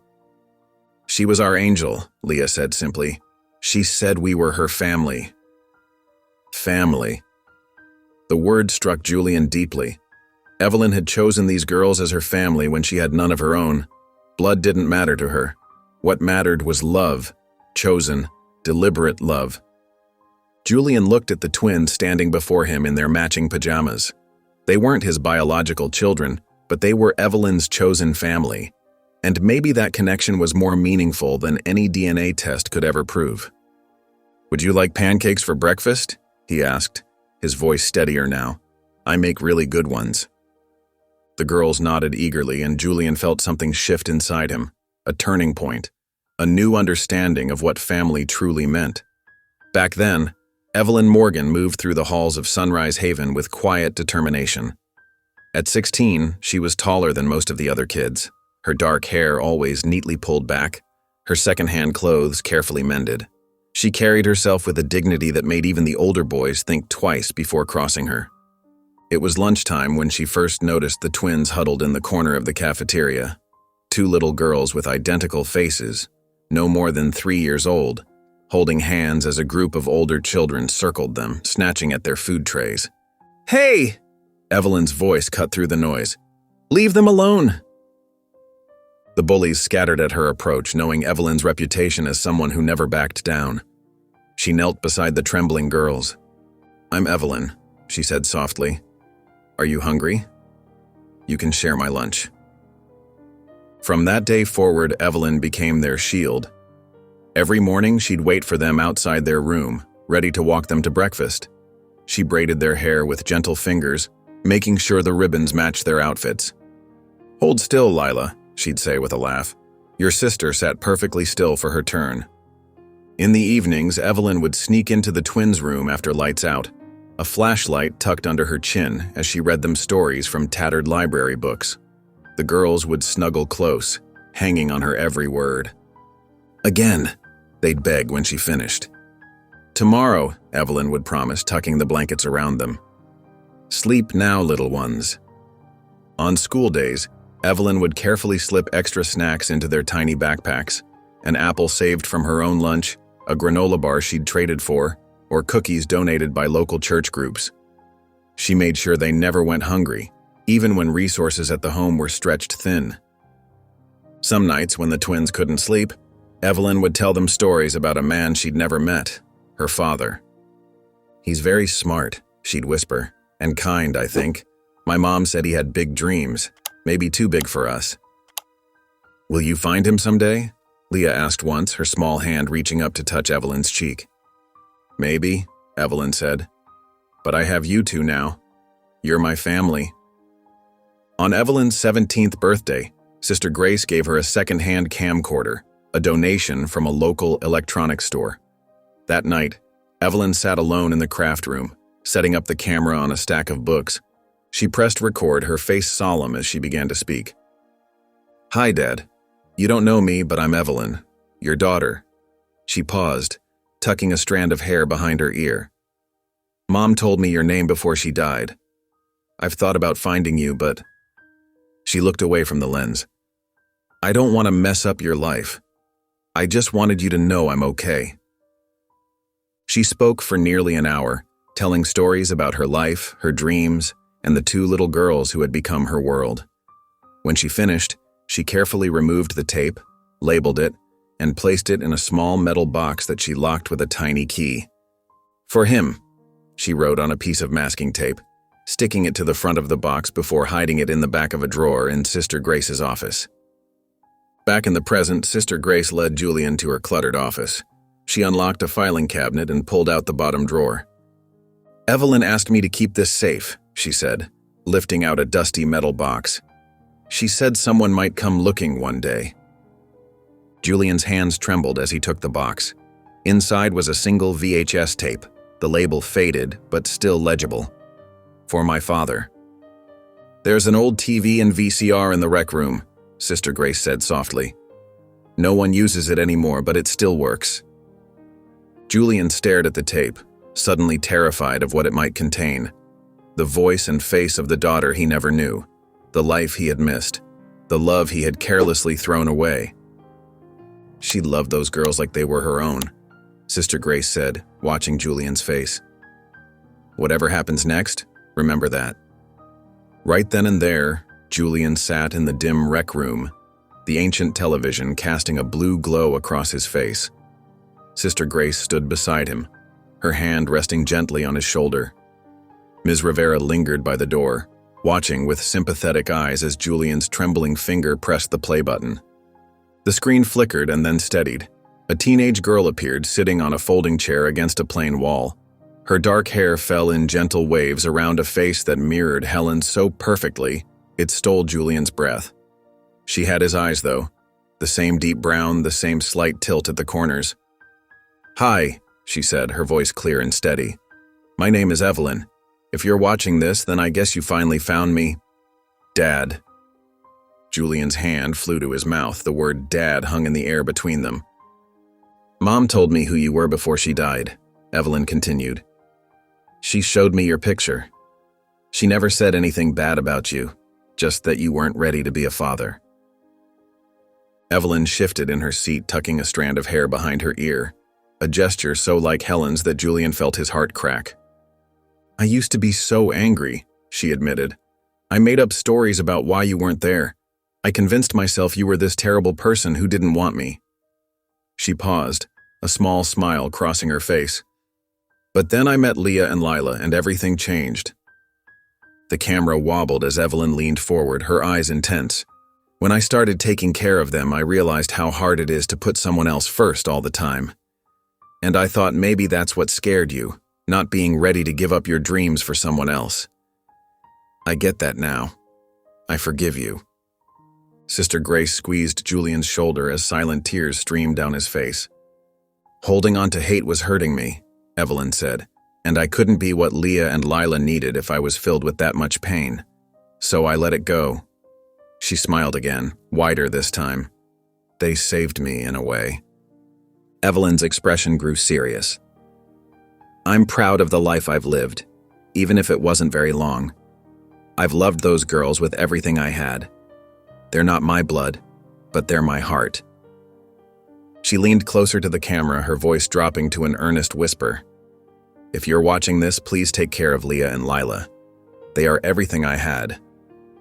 "She was our angel," Leah said simply. "She said we were her family." Family. The word struck Julian deeply. Evelyn had chosen these girls as her family when she had none of her own. Blood didn't matter to her. What mattered was love, chosen, deliberate love. Julian looked at the twins standing before him in their matching pajamas. They weren't his biological children, but they were Evelyn's chosen family. And maybe that connection was more meaningful than any DNA test could ever prove. "Would you like pancakes for breakfast?" he asked, his voice steadier now. "I make really good ones." The girls nodded eagerly, and Julian felt something shift inside him, a turning point, a new understanding of what family truly meant. Back then, Evelyn Morgan moved through the halls of Sunrise Haven with quiet determination. At 16, she was taller than most of the other kids, her dark hair always neatly pulled back, her secondhand clothes carefully mended. She carried herself with a dignity that made even the older boys think twice before crossing her. It was lunchtime when she first noticed the twins huddled in the corner of the cafeteria. Two little girls with identical faces, no more than 3 years old, holding hands as a group of older children circled them, snatching at their food trays. "Hey!" Evelyn's voice cut through the noise. "Leave them alone!" The bullies scattered at her approach, knowing Evelyn's reputation as someone who never backed down. She knelt beside the trembling girls. "I'm Evelyn," she said softly. "Are you hungry? You can share my lunch." From that day forward, Evelyn became their shield. Every morning, she'd wait for them outside their room, ready to walk them to breakfast. She braided their hair with gentle fingers, making sure the ribbons matched their outfits. "Hold still, Lila," she'd say with a laugh. Your sister sat perfectly still for her turn. In the evenings, Evelyn would sneak into the twins' room after lights out, a flashlight tucked under her chin as she read them stories from tattered library books. The girls would snuggle close, hanging on her every word. "Again," they'd beg when she finished. Tomorrow, Evelyn would promise, tucking the blankets around them. Sleep now, little ones. On school days, Evelyn would carefully slip extra snacks into their tiny backpacks, an apple saved from her own lunch, a granola bar she'd traded for, or cookies donated by local church groups. She made sure they never went hungry, even when resources at the home were stretched thin. Some nights, when the twins couldn't sleep, Evelyn would tell them stories about a man she'd never met, her father. "He's very smart," she'd whisper, "and kind, I think. My mom said he had big dreams, maybe too big for us." "Will you find him someday?" Leah asked once, her small hand reaching up to touch Evelyn's cheek. "Maybe," Evelyn said. "But I have you two now. You're my family." On Evelyn's 17th birthday, Sister Grace gave her a second-hand camcorder, a donation from a local electronics store. That night, Evelyn sat alone in the craft room, setting up the camera on a stack of books. She pressed record, her face solemn as she began to speak. "Hi, Dad. You don't know me, but I'm Evelyn, your daughter." She paused, tucking a strand of hair behind her ear. "Mom told me your name before she died. I've thought about finding you, but..." She looked away from the lens. "I don't want to mess up your life. I just wanted you to know I'm okay." She spoke for nearly an hour, telling stories about her life, her dreams, and the two little girls who had become her world. When she finished, she carefully removed the tape, labeled it, and placed it in a small metal box that she locked with a tiny key. "For him," she wrote on a piece of masking tape, sticking it to the front of the box before hiding it in the back of a drawer in Sister Grace's office. Back in the present, Sister Grace led Julian to her cluttered office. She unlocked a filing cabinet and pulled out the bottom drawer. "Evelyn asked me to keep this safe," she said, lifting out a dusty metal box. "She said someone might come looking one day." Julian's hands trembled as he took the box. Inside was a single VHS tape, the label faded but still legible. "For my father." "There's an old TV and VCR in the rec room," Sister Grace said softly. "No one uses it anymore, but it still works." Julian stared at the tape, suddenly terrified of what it might contain. The voice and face of the daughter he never knew, the life he had missed, the love he had carelessly thrown away. "She loved those girls like they were her own," Sister Grace said, watching Julian's face. "Whatever happens next, remember that." Right then and there, Julian sat in the dim rec room, the ancient television casting a blue glow across his face. Sister Grace stood beside him, her hand resting gently on his shoulder. Ms. Rivera lingered by the door, watching with sympathetic eyes as Julian's trembling finger pressed the play button. The screen flickered and then steadied. A teenage girl appeared, sitting on a folding chair against a plain wall. Her dark hair fell in gentle waves around a face that mirrored Helen's so perfectly, it stole Julian's breath. She had his eyes, though, the same deep brown, the same slight tilt at the corners. "Hi," she said, her voice clear and steady. "My name is Evelyn. If you're watching this, then I guess you finally found me. Dad." Julian's hand flew to his mouth, the word Dad hung in the air between them. "Mom told me who you were before she died," Evelyn continued. "She showed me your picture. She never said anything bad about you, just that you weren't ready to be a father." Evelyn shifted in her seat, tucking a strand of hair behind her ear, a gesture so like Helen's that Julian felt his heart crack. "I used to be so angry," she admitted. "I made up stories about why you weren't there. I convinced myself you were this terrible person who didn't want me." She paused, a small smile crossing her face. "But then I met Leah and Lila, and everything changed." The camera wobbled as Evelyn leaned forward, her eyes intense. "When I started taking care of them, I realized how hard it is to put someone else first all the time. And I thought maybe that's what scared you, not being ready to give up your dreams for someone else. I get that now. I forgive you." Sister Grace squeezed Julian's shoulder as silent tears streamed down his face. "Holding on to hate was hurting me," Evelyn said, "and I couldn't be what Leah and Lila needed if I was filled with that much pain. So I let it go." She smiled again, wider this time. "They saved me in a way." Evelyn's expression grew serious. I'm proud of the life I've lived, even if it wasn't very long. I've loved those girls with everything I had. They're not my blood, but they're my heart. She leaned closer to the camera, her voice dropping to an earnest whisper. If you're watching this, please take care of Leah and Lila. They are everything I had.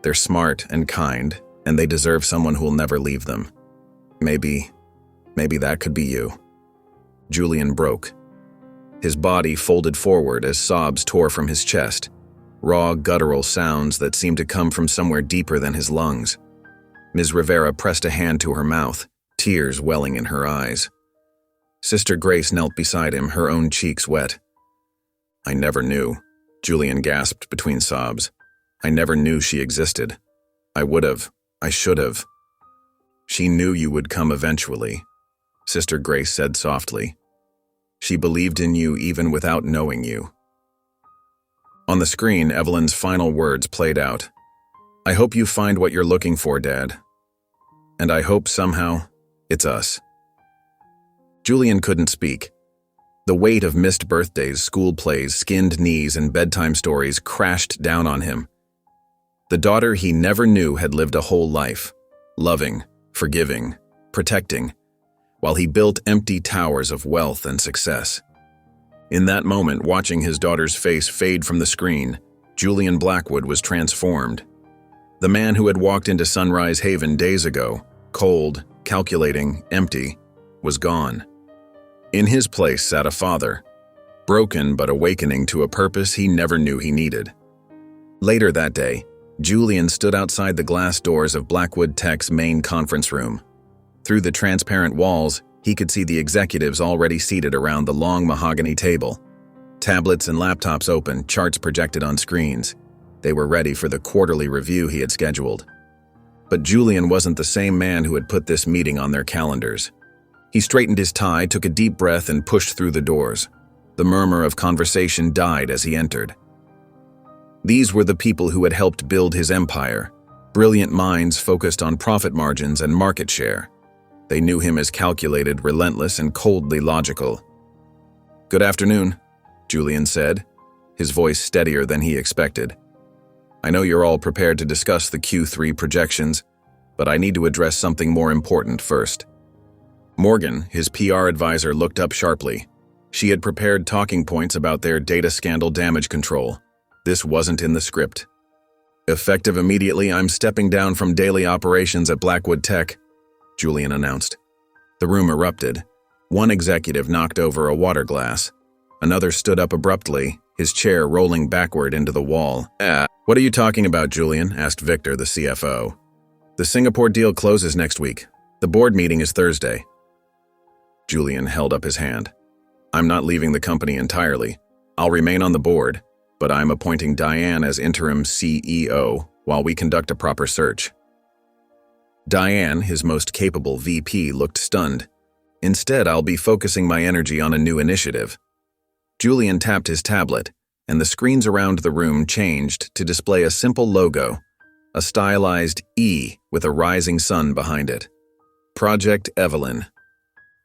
They're smart and kind, and they deserve someone who'll never leave them. Maybe that could be you. Julian broke. His body folded forward as sobs tore from his chest, raw, guttural sounds that seemed to come from somewhere deeper than his lungs. Ms. Rivera pressed a hand to her mouth, tears welling in her eyes. Sister Grace knelt beside him, her own cheeks wet. I never knew, Julian gasped between sobs. I never knew she existed. I should have. She knew you would come eventually, Sister Grace said softly. She believed in you even without knowing you. On the screen, Evelyn's final words played out. I hope you find what you're looking for, Dad. And I hope somehow it's us. Julian couldn't speak. The weight of missed birthdays, school plays, skinned knees, and bedtime stories crashed down on him. The daughter he never knew had lived a whole life, loving, forgiving, protecting, while he built empty towers of wealth and success. In that moment, watching his daughter's face fade from the screen, Julian Blackwood was transformed. The man who had walked into Sunrise Haven days ago, cold, calculating, empty, was gone. In his place sat a father, broken but awakening to a purpose he never knew he needed. Later that day, Julian stood outside the glass doors of Blackwood Tech's main conference room. Through the transparent walls, he could see the executives already seated around the long mahogany table. Tablets and laptops open, charts projected on screens. They were ready for the quarterly review he had scheduled. But Julian wasn't the same man who had put this meeting on their calendars. He straightened his tie, took a deep breath, and pushed through the doors. The murmur of conversation died as he entered. These were the people who had helped build his empire, brilliant minds focused on profit margins and market share. They knew him as calculated, relentless, and coldly logical. Good afternoon, Julian said, his voice steadier than he expected. I know you're all prepared to discuss the Q3 projections, but I need to address something more important first. Morgan, his PR advisor, looked up sharply. She had prepared talking points about their data scandal damage control. This wasn't in the script. Effective immediately, I'm stepping down from daily operations at Blackwood Tech, Julian announced. The room erupted. One executive knocked over a water glass. Another stood up abruptly, his chair rolling backward into the wall. What are you talking about, Julian? Asked Victor, the CFO. The Singapore deal closes next week. The board meeting is Thursday. Julian held up his hand. I'm not leaving the company entirely. I'll remain on the board, but I'm appointing Diane as interim CEO while we conduct a proper search. Diane, his most capable VP, looked stunned. Instead, I'll be focusing my energy on a new initiative. Julian tapped his tablet, and the screens around the room changed to display a simple logo, a stylized E with a rising sun behind it. Project Evelyn.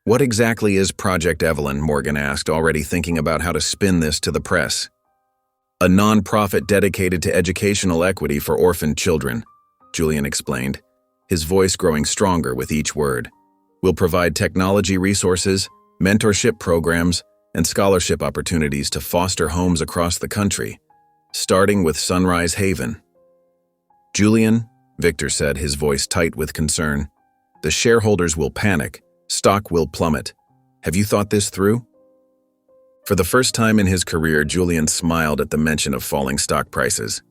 What exactly is Project Evelyn? Morgan asked, already thinking about how to spin this to the press. A nonprofit dedicated to educational equity for orphaned children, Julian explained, his voice growing stronger with each word. We'll provide technology resources, mentorship programs, and scholarship opportunities to foster homes across the country, starting with Sunrise Haven. Julian, Victor said, his voice tight with concern, the shareholders will panic, stock will plummet. Have you thought this through? For the first time in his career, Julian smiled at the mention of falling stock prices.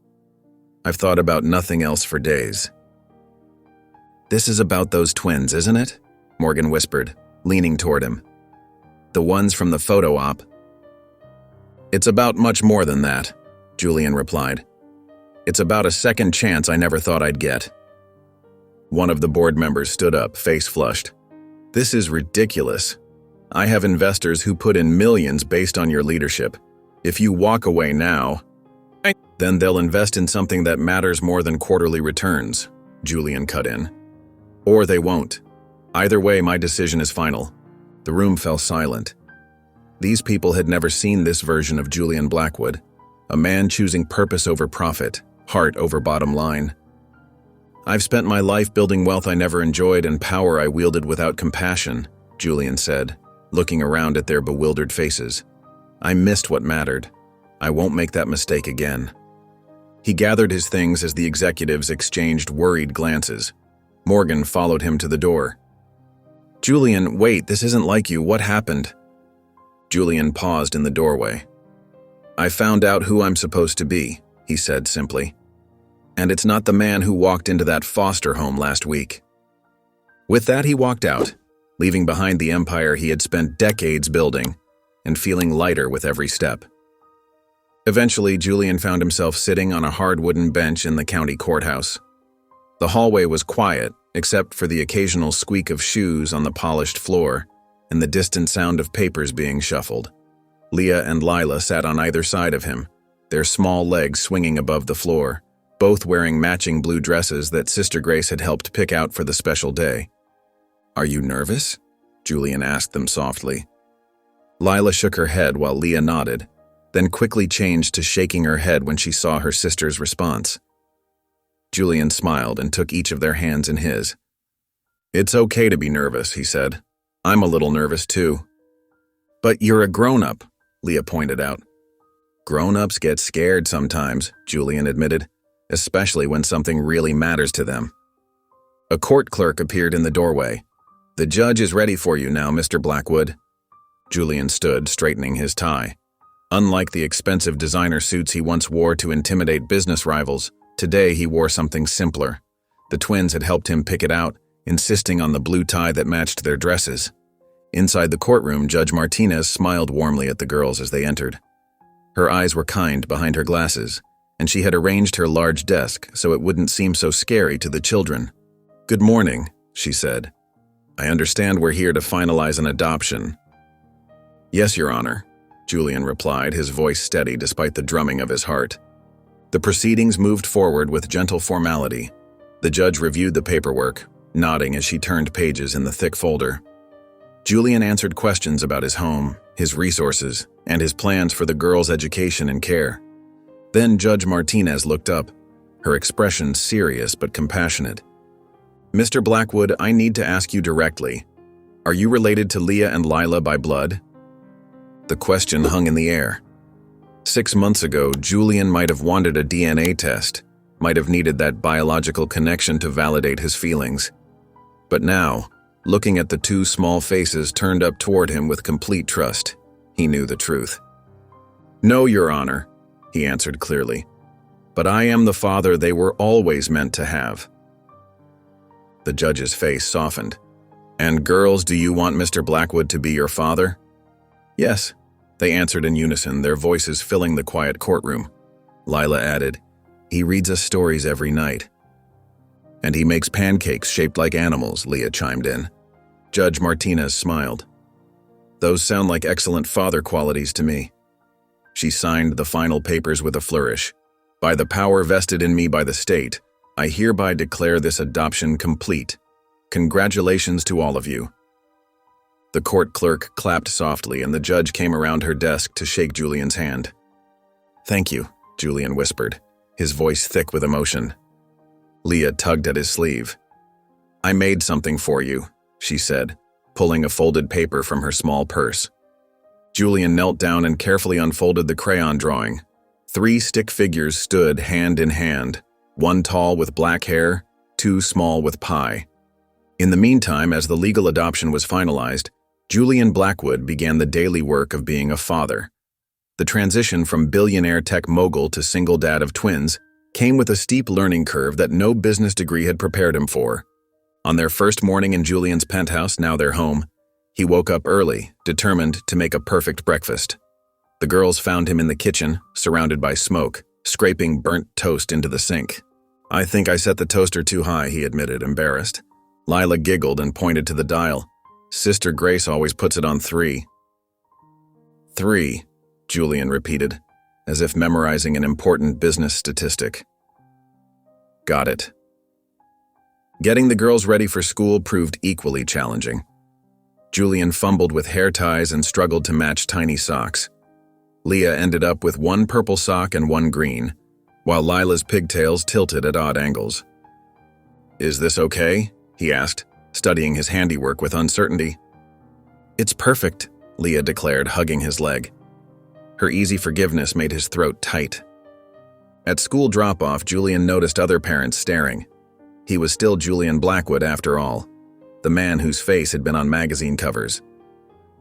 I've thought about nothing else for days. This is about those twins, isn't it? Morgan whispered, leaning toward him. The ones from the photo op. It's about much more than that, Julian replied. It's about a second chance I never thought I'd get. One of the board members stood up, face flushed. This is ridiculous. I have investors who put in millions based on your leadership. If you walk away now, then they'll invest in something that matters more than quarterly returns, Julian cut in. Or they won't. Either way, my decision is final. The room fell silent. These people had never seen this version of Julian Blackwood, a man choosing purpose over profit, heart over bottom line. "I've spent my life building wealth I never enjoyed and power I wielded without compassion," Julian said, looking around at their bewildered faces. "I missed what mattered. I won't make that mistake again." He gathered his things as the executives exchanged worried glances. Morgan followed him to the door. "Julian, wait, this isn't like you. What happened?" Julian paused in the doorway. "I found out who I'm supposed to be," he said simply. "And it's not the man who walked into that foster home last week." With that, he walked out, leaving behind the empire he had spent decades building, and feeling lighter with every step. Eventually, Julian found himself sitting on a hard wooden bench in the county courthouse. The hallway was quiet, except for the occasional squeak of shoes on the polished floor and the distant sound of papers being shuffled. Leah and Lila sat on either side of him, their small legs swinging above the floor, both wearing matching blue dresses that Sister Grace had helped pick out for the special day. "Are you nervous?" Julian asked them softly. Lila shook her head while Leah nodded, then quickly changed to shaking her head when she saw her sister's response. Julian smiled and took each of their hands in his. "It's okay to be nervous," he said. "I'm a little nervous too." "But you're a grown-up," Leah pointed out. "Grown-ups get scared sometimes," Julian admitted, "especially when something really matters to them." A court clerk appeared in the doorway. "The judge is ready for you now, Mr. Blackwood." Julian stood, straightening his tie. Unlike the expensive designer suits he once wore to intimidate business rivals, today he wore something simpler. The twins had helped him pick it out, insisting on the blue tie that matched their dresses. Inside the courtroom, Judge Martinez smiled warmly at the girls as they entered. Her eyes were kind behind her glasses, and she had arranged her large desk so it wouldn't seem so scary to the children. "Good morning," she said. "I understand we're here to finalize an adoption." "Yes, Your Honor," Julian replied, his voice steady despite the drumming of his heart. The proceedings moved forward with gentle formality. The judge reviewed the paperwork, nodding as she turned pages in the thick folder. Julian answered questions about his home, his resources, and his plans for the girls' education and care. Then Judge Martinez looked up, her expression serious but compassionate. "Mr. Blackwood, I need to ask you directly. Are you related to Leah and Lila by blood?" The question hung in the air. 6 months ago, Julian might have wanted a DNA test, might have needed that biological connection to validate his feelings. But now, looking at the two small faces turned up toward him with complete trust, he knew the truth. "No, Your Honor," he answered clearly. "But I am the father they were always meant to have." The judge's face softened. "And girls, do you want Mr. Blackwood to be your father?" "Yes," they answered in unison, their voices filling the quiet courtroom. Lila added, "He reads us stories every night." "And he makes pancakes shaped like animals," Leah chimed in. Judge Martinez smiled. "Those sound like excellent father qualities to me." She signed the final papers with a flourish. "By the power vested in me by the state, I hereby declare this adoption complete. Congratulations to all of you." The court clerk clapped softly and the judge came around her desk to shake Julian's hand. "Thank you," Julian whispered, his voice thick with emotion. Leah tugged at his sleeve. "I made something for you," she said, pulling a folded paper from her small purse. Julian knelt down and carefully unfolded the crayon drawing. 3 stick figures stood hand in hand, one tall with black hair, 2 small with pie. In the meantime, as the legal adoption was finalized, Julian Blackwood began the daily work of being a father. The transition from billionaire tech mogul to single dad of twins came with a steep learning curve that no business degree had prepared him for. On their first morning in Julian's penthouse, now their home, he woke up early, determined to make a perfect breakfast. The girls found him in the kitchen, surrounded by smoke, scraping burnt toast into the sink. "I think I set the toaster too high," he admitted, embarrassed. Lila giggled and pointed to the dial. "Sister Grace always puts it on 3. 3, Julian repeated, as if memorizing an important business statistic. "Got it." Getting the girls ready for school proved equally challenging. Julian fumbled with hair ties and struggled to match tiny socks. Leah ended up with one purple sock and one green, while Lila's pigtails tilted at odd angles. "Is this okay?" he asked, studying his handiwork with uncertainty. "It's perfect," Leah declared, hugging his leg. Her easy forgiveness made his throat tight. At school drop-off, Julian noticed other parents staring. He was still Julian Blackwood after all, the man whose face had been on magazine covers.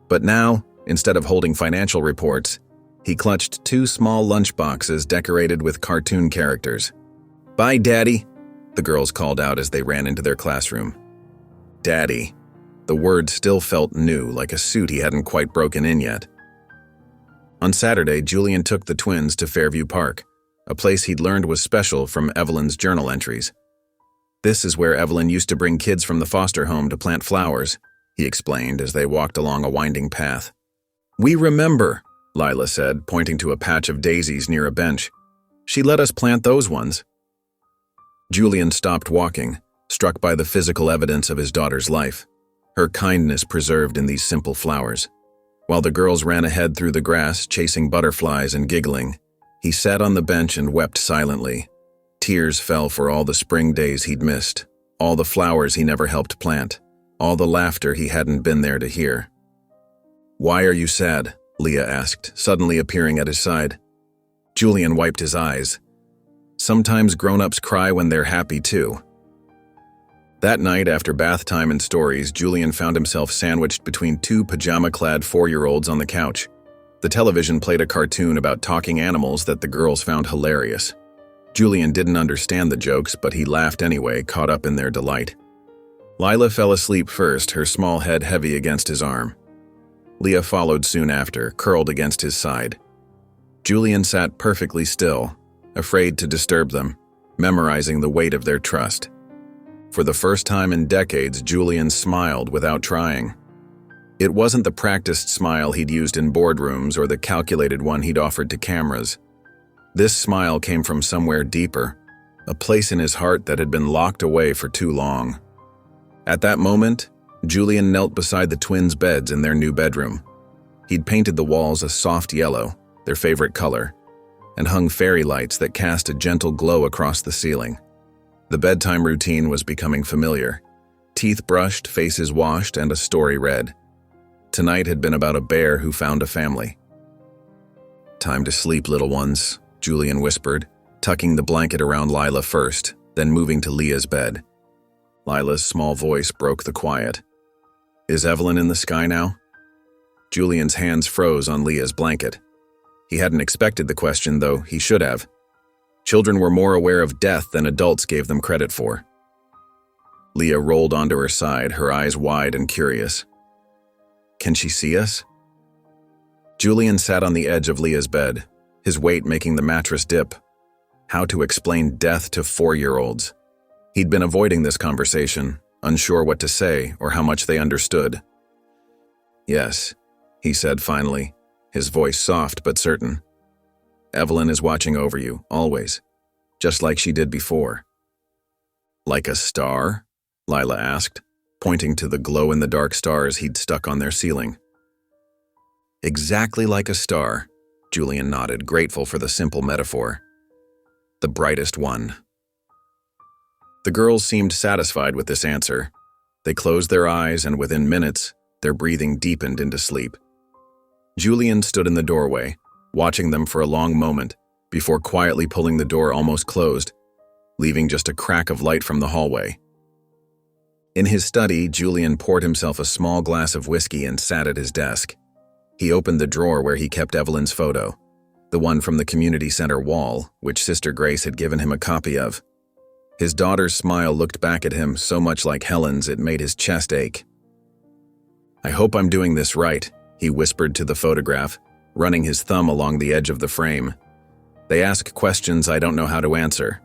But now, instead of holding financial reports, he clutched two small lunchboxes decorated with cartoon characters. "Bye, Daddy," the girls called out as they ran into their classroom. Daddy. The word still felt new, like a suit he hadn't quite broken in yet. On Saturday, Julian took the twins to Fairview Park, a place he'd learned was special from Evelyn's journal entries. "This is where Evelyn used to bring kids from the foster home to plant flowers," he explained as they walked along a winding path. "We remember," Lila said, pointing to a patch of daisies near a bench. "She let us plant those ones." Julian stopped walking, struck by the physical evidence of his daughter's life, her kindness preserved in these simple flowers. While the girls ran ahead through the grass, chasing butterflies and giggling, he sat on the bench and wept silently. Tears fell for all the spring days he'd missed, all the flowers he never helped plant, all the laughter he hadn't been there to hear. "Why are you sad?" Leah asked, suddenly appearing at his side. Julian wiped his eyes. "Sometimes grown-ups cry when they're happy too." That night, after bath time and stories, Julian found himself sandwiched between two pajama-clad 4-year-olds on the couch. The television played a cartoon about talking animals that the girls found hilarious. Julian didn't understand the jokes, but he laughed anyway, caught up in their delight. Lila fell asleep first, her small head heavy against his arm. Leah followed soon after, curled against his side. Julian sat perfectly still, afraid to disturb them, memorizing the weight of their trust. For the first time in decades, Julian smiled without trying. It wasn't the practiced smile he'd used in boardrooms or the calculated one he'd offered to cameras. This smile came from somewhere deeper, a place in his heart that had been locked away for too long. At that moment, Julian knelt beside the twins' beds in their new bedroom. He'd painted the walls a soft yellow, their favorite color, and hung fairy lights that cast a gentle glow across the ceiling. The bedtime routine was becoming familiar. Teeth brushed, faces washed, and a story read. Tonight had been about a bear who found a family. "Time to sleep, little ones," Julian whispered, tucking the blanket around Lila first, then moving to Leah's bed. Lila's small voice broke the quiet. "Is Evelyn in the sky now?" Julian's hands froze on Leah's blanket. He hadn't expected the question, though he should have. Children were more aware of death than adults gave them credit for. Leah rolled onto her side, her eyes wide and curious. "Can she see us?" Julian sat on the edge of Leah's bed, his weight making the mattress dip. How to explain death to 4-year-olds? He'd been avoiding this conversation, unsure what to say or how much they understood. "Yes," he said finally, his voice soft but certain. "Evelyn is watching over you, always, just like she did before." "Like a star?" Lila asked, pointing to the glow-in-the-dark stars he'd stuck on their ceiling. "Exactly like a star," Julian nodded, grateful for the simple metaphor. "The brightest one." The girls seemed satisfied with this answer. They closed their eyes, and within minutes, their breathing deepened into sleep. Julian stood in the doorway, watching them for a long moment, before quietly pulling the door almost closed, leaving just a crack of light from the hallway. In his study, Julian poured himself a small glass of whiskey and sat at his desk. He opened the drawer where he kept Evelyn's photo, the one from the community center wall, which Sister Grace had given him a copy of. His daughter's smile looked back at him so much like Helen's it made his chest ache. "I hope I'm doing this right," he whispered to the photograph, running his thumb along the edge of the frame. "They ask questions I don't know how to answer."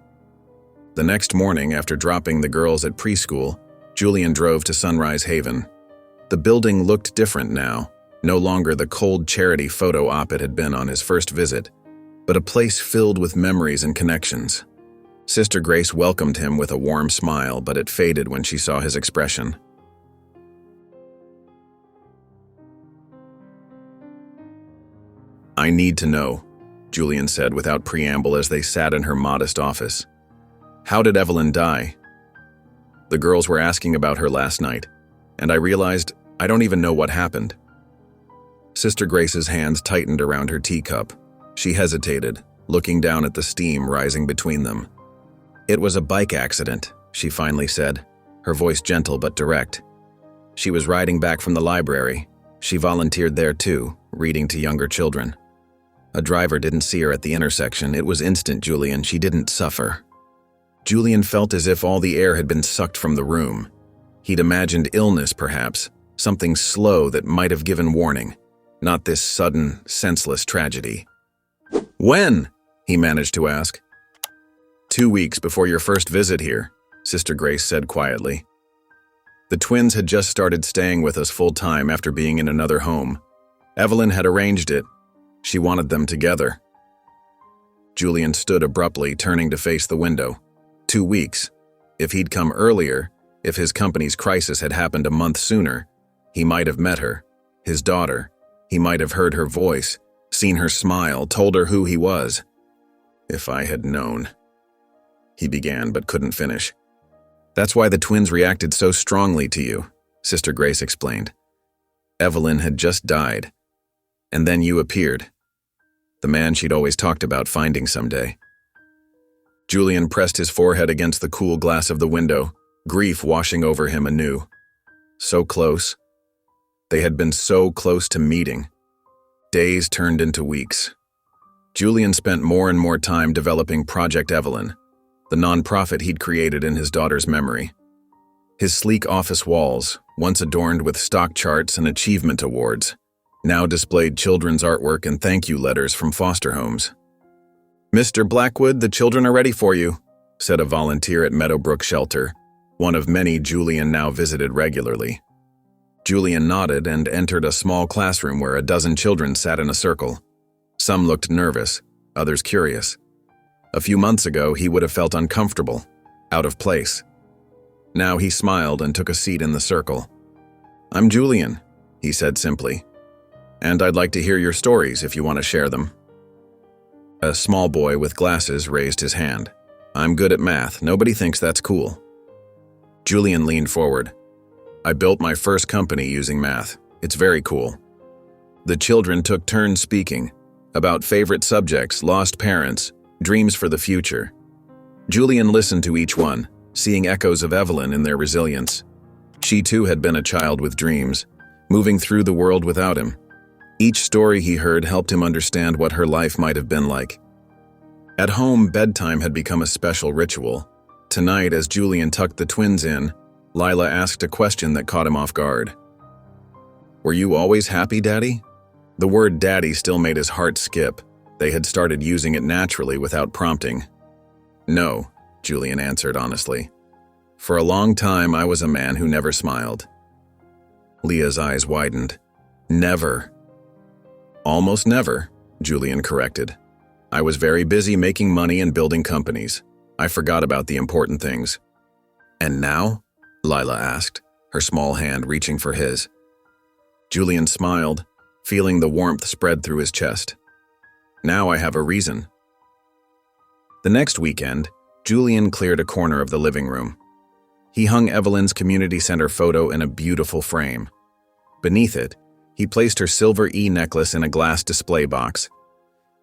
The next morning, after dropping the girls at preschool, Julian drove to Sunrise Haven. The building looked different now, no longer the cold charity photo op it had been on his first visit, but a place filled with memories and connections. Sister Grace welcomed him with a warm smile, but it faded when she saw his expression. I need to know, Julian said without preamble as they sat in her modest office. How did Evelyn die? The girls were asking about her last night, and I realized I don't even know what happened. Sister Grace's hands tightened around her teacup. She hesitated, looking down at the steam rising between them. It was a bike accident, she finally said, her voice gentle but direct. She was riding back from the library. She volunteered there too, reading to younger children. A driver didn't see her at the intersection. It was instant, Julian. She didn't suffer. Julian felt as if all the air had been sucked from the room. He'd imagined illness, perhaps, something slow that might have given warning, not this sudden, senseless tragedy. When? He managed to ask. 2 weeks before your first visit here, Sister Grace said quietly. The twins had just started staying with us full-time after being in another home. Evelyn had arranged it. She wanted them together. Julian stood abruptly, turning to face the window. 2 weeks. If he'd come earlier, if his company's crisis had happened a month sooner, he might have met her, his daughter. He might have heard her voice, seen her smile, told her who he was. If I had known. He began but couldn't finish. That's why the twins reacted so strongly to you, Sister Grace explained. Evelyn had just died. And then you appeared. The man she'd always talked about finding someday. Julian pressed his forehead against the cool glass of the window, grief washing over him anew. So close. They had been so close to meeting. Days turned into weeks. Julian spent more and more time developing Project Evelyn, the nonprofit he'd created in his daughter's memory. His sleek office walls, once adorned with stock charts and achievement awards, now displayed children's artwork and thank you letters from foster homes. Mr. Blackwood, the children are ready for you, said a volunteer at Meadowbrook Shelter, one of many Julian now visited regularly. Julian nodded and entered a small classroom where a dozen children sat in a circle. Some looked nervous, others curious. A few months ago, he would have felt uncomfortable, out of place. Now he smiled and took a seat in the circle. I'm Julian, he said simply, and I'd like to hear your stories if you want to share them. A small boy with glasses raised his hand. I'm good at math. Nobody thinks that's cool. Julian leaned forward. I built my first company using math. It's very cool. The children took turns speaking about favorite subjects, lost parents, dreams for the future. Julian listened to each one, seeing echoes of Evelyn in their resilience. She too had been a child with dreams, moving through the world without him. Each story he heard helped him understand what her life might have been like. At home, bedtime had become a special ritual. Tonight, as Julian tucked the twins in, Lila asked a question that caught him off guard. Were you always happy, Daddy? The word Daddy still made his heart skip. They had started using it naturally without prompting. No, Julian answered honestly. For a long time, I was a man who never smiled. Leah's eyes widened. Never. Almost never, Julian corrected. I was very busy making money and building companies. I forgot about the important things. And now? Lila asked, her small hand reaching for his. Julian smiled, feeling the warmth spread through his chest. Now I have a reason. The next weekend, Julian cleared a corner of the living room. He hung Evelyn's community center photo in a beautiful frame. Beneath it, he placed her silver E-necklace in a glass display box.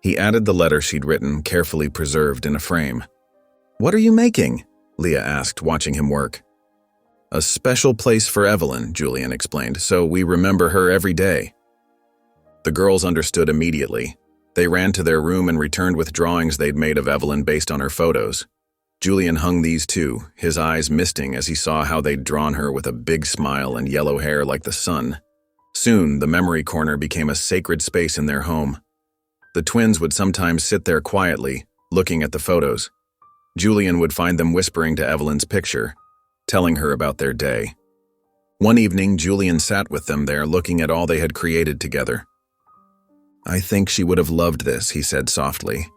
He added the letter she'd written, carefully preserved in a frame. What are you making? Leah asked, watching him work. A special place for Evelyn, Julian explained, so we remember her every day. The girls understood immediately. They ran to their room and returned with drawings they'd made of Evelyn based on her photos. Julian hung these too, his eyes misting as he saw how they'd drawn her with a big smile and yellow hair like the sun. Soon, the memory corner became a sacred space in their home. The twins would sometimes sit there quietly, looking at the photos. Julian would find them whispering to Evelyn's picture, telling her about their day. One evening, Julian sat with them there, looking at all they had created together. I think she would have loved this, he said softly.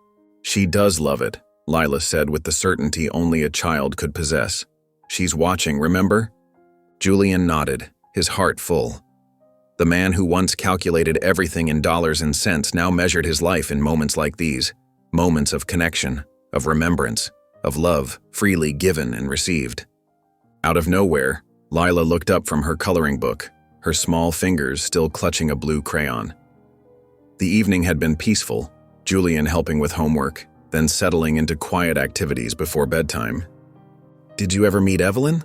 She does love it, Lila said with the certainty only a child could possess. She's watching, remember? Julian nodded, his heart full. The man who once calculated everything in dollars and cents now measured his life in moments like these, moments of connection, of remembrance, of love freely given and received. Out of nowhere, Lila looked up from her coloring book, her small fingers still clutching a blue crayon. The evening had been peaceful, Julian helping with homework, then settling into quiet activities before bedtime. "Did you ever meet Evelyn?"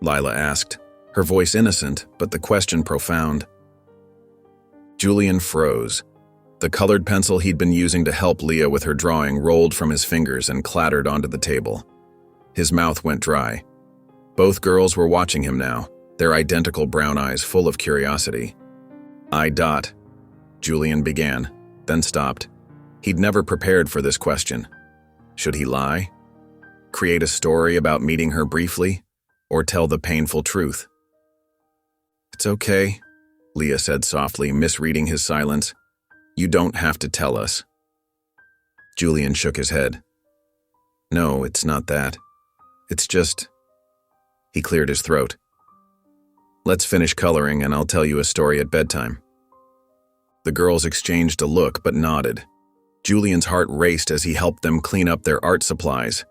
Lila asked, her voice innocent, but the question profound. Julian froze. The colored pencil he'd been using to help Leah with her drawing rolled from his fingers and clattered onto the table. His mouth went dry. Both girls were watching him now, their identical brown eyes full of curiosity. Julian began, then stopped. He'd never prepared for this question. Should he lie? Create a story about meeting her briefly? Or tell the painful truth? "It's okay," Leah said softly, misreading his silence. "You don't have to tell us." Julian shook his head. "No, it's not that. It's just..." He cleared his throat. "Let's finish coloring and I'll tell you a story at bedtime." The girls exchanged a look but nodded. Julian's heart raced as he helped them clean up their art supplies.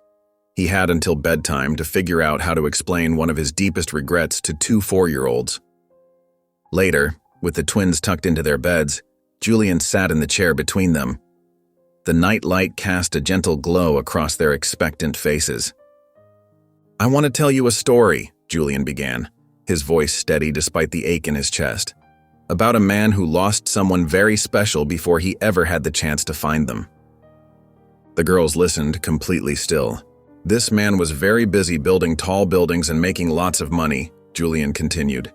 He had until bedtime to figure out how to explain one of his deepest regrets to two 4-year-olds. Later, with the twins tucked into their beds, Julian sat in the chair between them. The night light cast a gentle glow across their expectant faces. "I want to tell you a story," Julian began, his voice steady despite the ache in his chest, "about a man who lost someone very special before he ever had the chance to find them." The girls listened, completely still. "This man was very busy building tall buildings and making lots of money," Julian continued.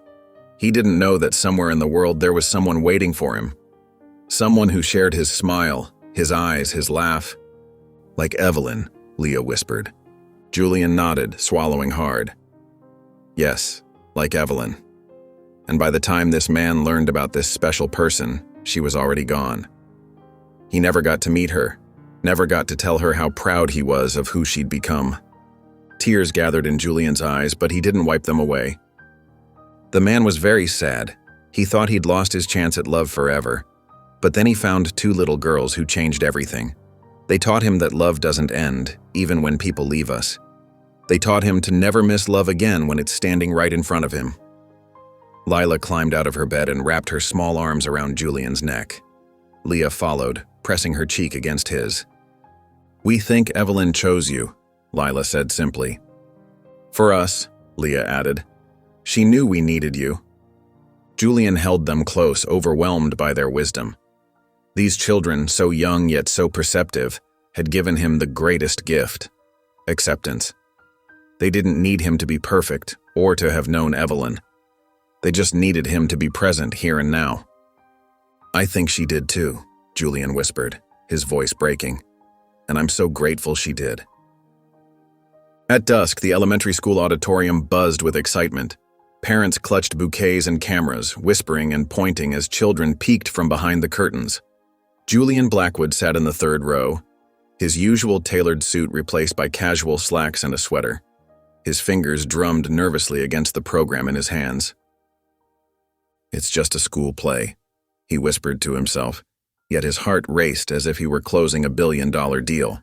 "He didn't know that somewhere in the world there was someone waiting for him. Someone who shared his smile, his eyes, his laugh." "Like Evelyn," Leah whispered. Julian nodded, swallowing hard. "Yes, like Evelyn. And by the time this man learned about this special person, she was already gone. He never got to meet her, never got to tell her how proud he was of who she'd become." Tears gathered in Julian's eyes, but he didn't wipe them away. The man was very sad. He thought he'd lost his chance at love forever. But then he found two little girls who changed everything. They taught him that love doesn't end, even when people leave us. They taught him to never miss love again when it's standing right in front of him. Lila climbed out of her bed and wrapped her small arms around Julian's neck. Leah followed, pressing her cheek against his. "We think Evelyn chose you," Lila said simply. "For us," Leah added. "She knew we needed you." Julian held them close, overwhelmed by their wisdom. These children, so young yet so perceptive, had given him the greatest gift: acceptance. They didn't need him to be perfect or to have known Evelyn. They just needed him to be present here and now. "I think she did too," Julian whispered, his voice breaking. "And I'm so grateful she did." At dusk, the elementary school auditorium buzzed with excitement. Parents clutched bouquets and cameras, whispering and pointing as children peeked from behind the curtains. Julian Blackwood sat in the third row, his usual tailored suit replaced by casual slacks and a sweater. His fingers drummed nervously against the program in his hands. "It's just a school play," he whispered to himself, yet his heart raced as if he were closing a billion-dollar deal.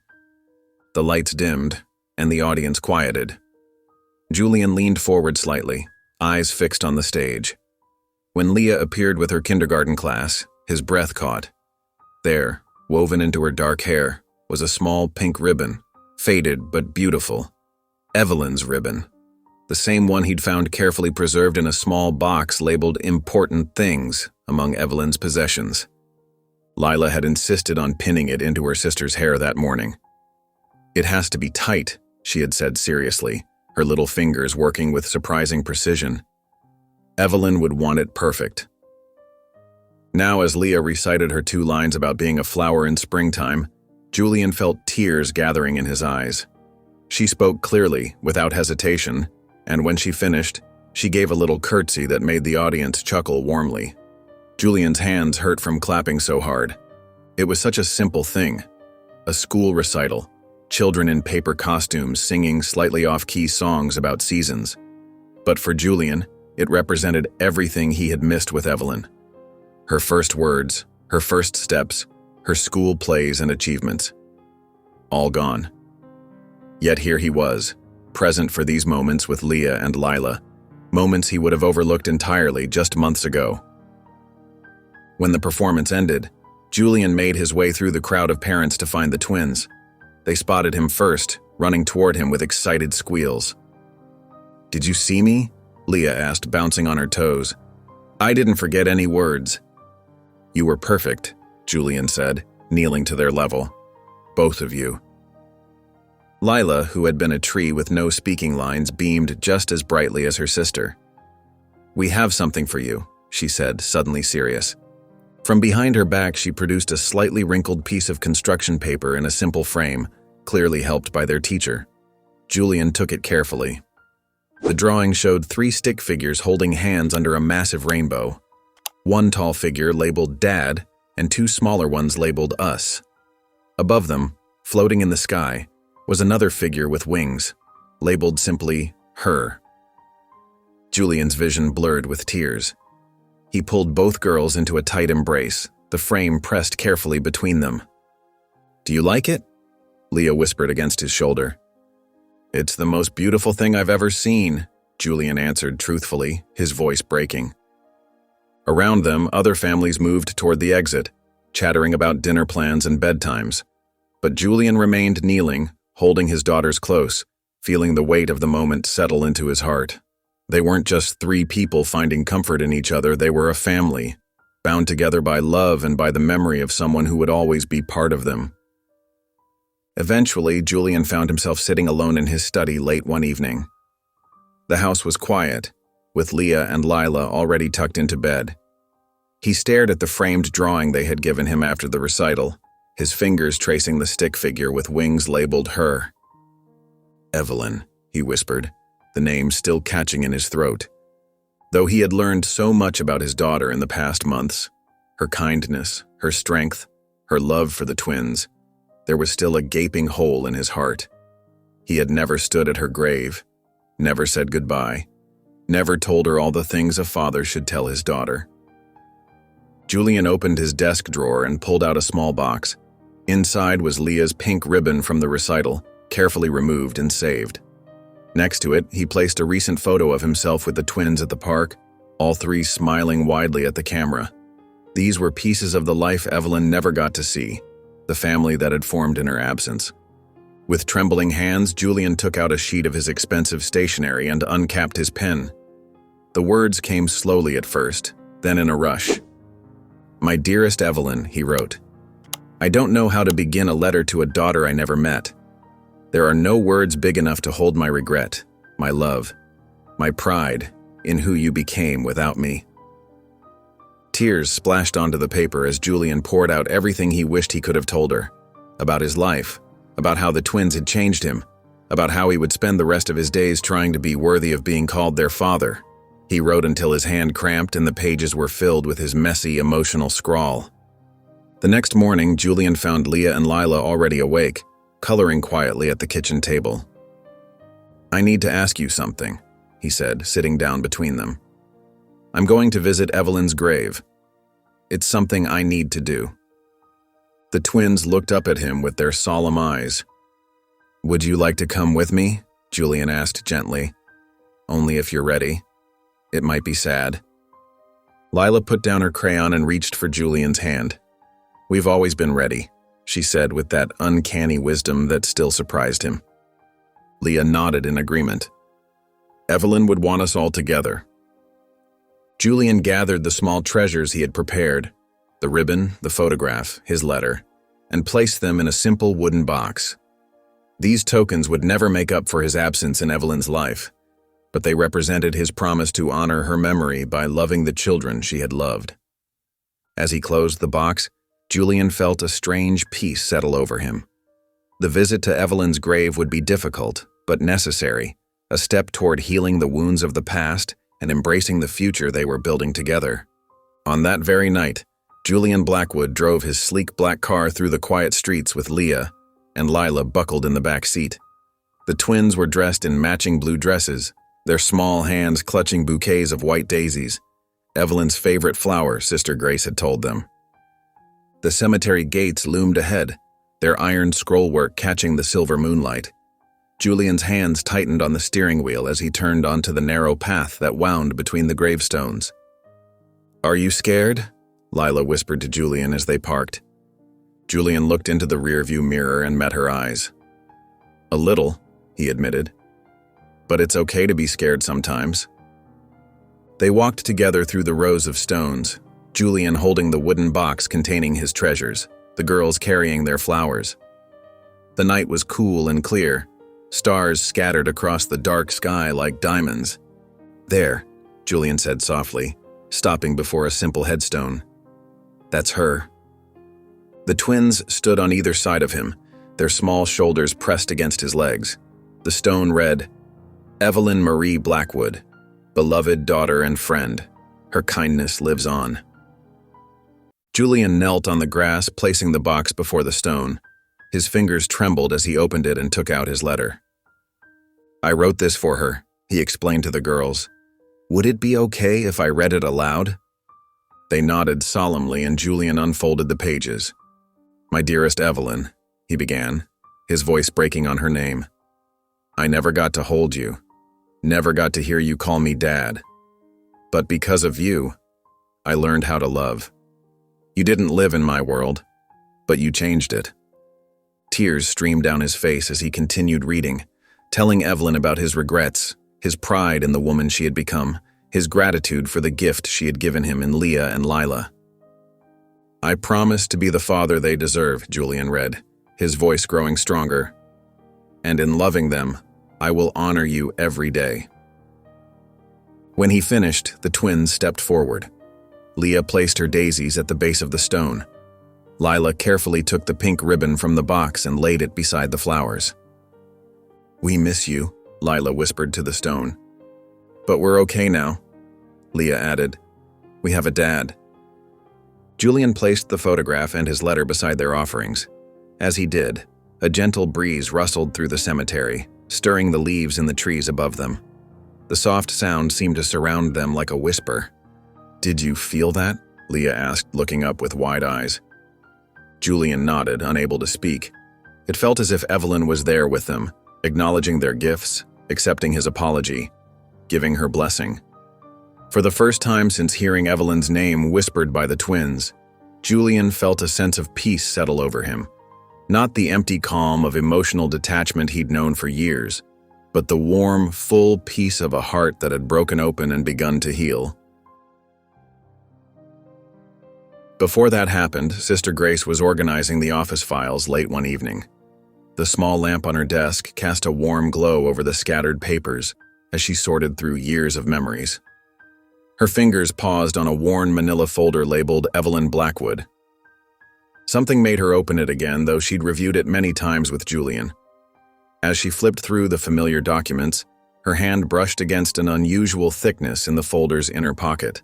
The lights dimmed, and the audience quieted. Julian leaned forward slightly, eyes fixed on the stage. When Leah appeared with her kindergarten class, his breath caught. There, woven into her dark hair, was a small pink ribbon, faded but beautiful. Evelyn's ribbon. The same one he'd found carefully preserved in a small box labeled "Important Things" among Evelyn's possessions. Lila had insisted on pinning it into her sister's hair that morning. "It has to be tight," she had said seriously, her little fingers working with surprising precision. Evelyn would want it perfect. Now, as Leah recited her 2 lines about being a flower in springtime, Julian felt tears gathering in his eyes. She spoke clearly, without hesitation, and when she finished, she gave a little curtsy that made the audience chuckle warmly. Julian's hands hurt from clapping so hard. It was such a simple thing. A school recital, children in paper costumes singing slightly off-key songs about seasons. But for Julian, it represented everything he had missed with Evelyn. Her first words, her first steps, her school plays and achievements. All gone. Yet here he was, present for these moments with Leah and Lila, moments he would have overlooked entirely just months ago. When the performance ended, Julian made his way through the crowd of parents to find the twins. They spotted him first, running toward him with excited squeals. "Did you see me?" Leah asked, bouncing on her toes. "I didn't forget any words." "You were perfect," Julian said, kneeling to their level. "Both of you." Lila, who had been a tree with no speaking lines, beamed just as brightly as her sister. "We have something for you," she said, suddenly serious. From behind her back, she produced a slightly wrinkled piece of construction paper in a simple frame, clearly helped by their teacher. Julian took it carefully. The drawing showed 3 stick figures holding hands under a massive rainbow. One tall figure labeled Dad, and 2 smaller ones labeled Us. Above them, floating in the sky, was another figure with wings, labeled simply Her. Julian's vision blurred with tears. He pulled both girls into a tight embrace, the frame pressed carefully between them. "Do you like it?" Leah whispered against his shoulder. "It's the most beautiful thing I've ever seen," Julian answered truthfully, his voice breaking. Around them, other families moved toward the exit, chattering about dinner plans and bedtimes. But Julian remained kneeling, holding his daughters close, feeling the weight of the moment settle into his heart. They weren't just 3 people finding comfort in each other, they were a family, bound together by love and by the memory of someone who would always be part of them. Eventually, Julian found himself sitting alone in his study late one evening. The house was quiet, with Leah and Lila already tucked into bed. He stared at the framed drawing they had given him after the recital, his fingers tracing the stick figure with wings labeled Her. "Evelyn," he whispered, the name still catching in his throat. Though he had learned so much about his daughter in the past months, her kindness, her strength, her love for the twins, there was still a gaping hole in his heart. He had never stood at her grave, never said goodbye, never told her all the things a father should tell his daughter. Julian opened his desk drawer and pulled out a small box. Inside was Leah's pink ribbon from the recital, carefully removed and saved. Next to it, he placed a recent photo of himself with the twins at the park, all 3 smiling widely at the camera. These were pieces of the life Evelyn never got to see, the family that had formed in her absence. With trembling hands, Julian took out a sheet of his expensive stationery and uncapped his pen. The words came slowly at first, then in a rush. "My dearest Evelyn," he wrote. "I don't know how to begin a letter to a daughter I never met. There are no words big enough to hold my regret, my love, my pride in who you became without me." Tears splashed onto the paper as Julian poured out everything he wished he could have told her, about his life, about how the twins had changed him, about how he would spend the rest of his days trying to be worthy of being called their father. He wrote until his hand cramped and the pages were filled with his messy, emotional scrawl. The next morning, Julian found Leah and Lila already awake, coloring quietly at the kitchen table. "I need to ask you something," he said, sitting down between them. "I'm going to visit Evelyn's grave. It's something I need to do." The twins looked up at him with their solemn eyes. "Would you like to come with me?" Julian asked gently. "Only if you're ready. It might be sad." Lila put down her crayon and reached for Julian's hand. "We've always been ready," she said with that uncanny wisdom that still surprised him. Leah nodded in agreement. Evelyn would want us all together. Julian gathered the small treasures he had prepared, the ribbon, the photograph, his letter, and placed them in a simple wooden box. These tokens would never make up for his absence in Evelyn's life, but they represented his promise to honor her memory by loving the children she had loved. As he closed the box, Julian felt a strange peace settle over him. The visit to Evelyn's grave would be difficult, but necessary, a step toward healing the wounds of the past and embracing the future they were building together. On that very night, Julian Blackwood drove his sleek black car through the quiet streets with Leah, and Lila buckled in the back seat. The twins were dressed in matching blue dresses, their small hands clutching bouquets of white daisies. Evelyn's favorite flower, Sister Grace had told them. The cemetery gates loomed ahead, their iron scrollwork catching the silver moonlight. Julian's hands tightened on the steering wheel as he turned onto the narrow path that wound between the gravestones. "Are you scared?" Lila whispered to Julian as they parked. Julian looked into the rearview mirror and met her eyes. "A little," he admitted. "But it's okay to be scared sometimes." They walked together through the rows of stones, Julian holding the wooden box containing his treasures, the girls carrying their flowers. The night was cool and clear, stars scattered across the dark sky like diamonds. "There," Julian said softly, stopping before a simple headstone. "That's her." The twins stood on either side of him, their small shoulders pressed against his legs. The stone read, "Evelyn Marie Blackwood, beloved daughter and friend. Her kindness lives on." Julian knelt on the grass, placing the box before the stone. His fingers trembled as he opened it and took out his letter. "I wrote this for her," he explained to the girls. "Would it be okay if I read it aloud?" They nodded solemnly and Julian unfolded the pages. "My dearest Evelyn," he began, his voice breaking on her name. "I never got to hold you, never got to hear you call me Dad. But because of you, I learned how to love. You didn't live in my world, but you changed it." Tears streamed down his face as he continued reading, telling Evelyn about his regrets, his pride in the woman she had become, his gratitude for the gift she had given him in Leah and Lila. "I promise to be the father they deserve," Julian read, his voice growing stronger. "And in loving them, I will honor you every day." When he finished, the twins stepped forward. Leah placed her daisies at the base of the stone. Lila carefully took the pink ribbon from the box and laid it beside the flowers. "We miss you," Lila whispered to the stone. "But we're okay now," Leah added. "We have a dad." Julian placed the photograph and his letter beside their offerings. As he did, a gentle breeze rustled through the cemetery, stirring the leaves in the trees above them. The soft sound seemed to surround them like a whisper. "Did you feel that?" Leah asked, looking up with wide eyes. Julian nodded, unable to speak. It felt as if Evelyn was there with them, acknowledging their gifts, accepting his apology, giving her blessing. For the first time since hearing Evelyn's name whispered by the twins, Julian felt a sense of peace settle over him. Not the empty calm of emotional detachment he'd known for years, but the warm, full peace of a heart that had broken open and begun to heal. Before that happened, Sister Grace was organizing the office files late one evening. The small lamp on her desk cast a warm glow over the scattered papers as she sorted through years of memories. Her fingers paused on a worn manila folder labeled Evelyn Blackwood. Something made her open it again, though she'd reviewed it many times with Julian. As she flipped through the familiar documents, her hand brushed against an unusual thickness in the folder's inner pocket.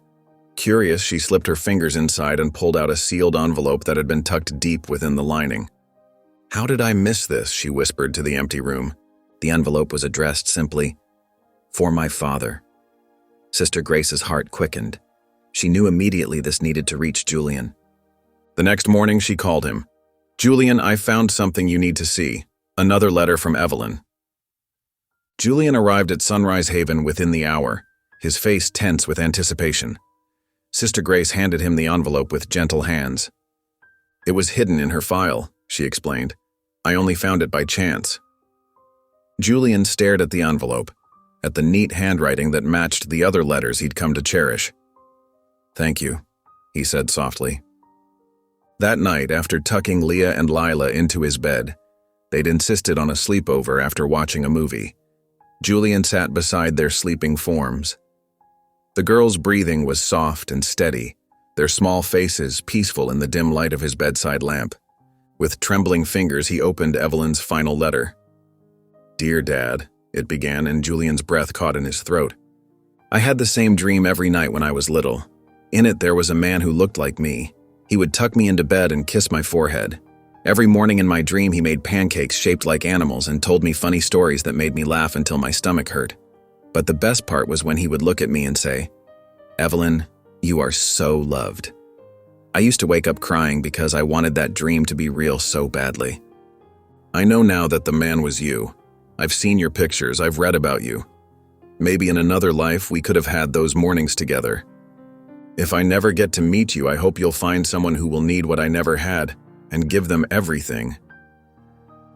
Curious, she slipped her fingers inside and pulled out a sealed envelope that had been tucked deep within the lining. "How did I miss this?" she whispered to the empty room. The envelope was addressed simply, "For my father." Sister Grace's heart quickened. She knew immediately this needed to reach Julian. The next morning she called him. "Julian, I found something you need to see. Another letter from Evelyn." Julian arrived at Sunrise Haven within the hour, his face tense with anticipation. Sister Grace handed him the envelope with gentle hands. "It was hidden in her file," she explained. "I only found it by chance." Julian stared at the envelope, at the neat handwriting that matched the other letters he'd come to cherish. "Thank you," he said softly. That night, after tucking Leah and Lila into his bed, they'd insisted on a sleepover after watching a movie. Julian sat beside their sleeping forms. The girls' breathing was soft and steady, their small faces peaceful in the dim light of his bedside lamp. With trembling fingers, he opened Evelyn's final letter. "Dear Dad," it began, and Julian's breath caught in his throat. "I had the same dream every night when I was little. In it, there was a man who looked like me. He would tuck me into bed and kiss my forehead. Every morning in my dream, he made pancakes shaped like animals and told me funny stories that made me laugh until my stomach hurt. But the best part was when he would look at me and say, 'Evelyn, You are so loved. I used to wake up crying because I wanted that dream to be real so badly. I know now that the man was you. I've seen your pictures, I've read about you. Maybe in another life we could have had those mornings together. If I never get to meet you, I hope you'll find someone who will need what I never had and give them everything.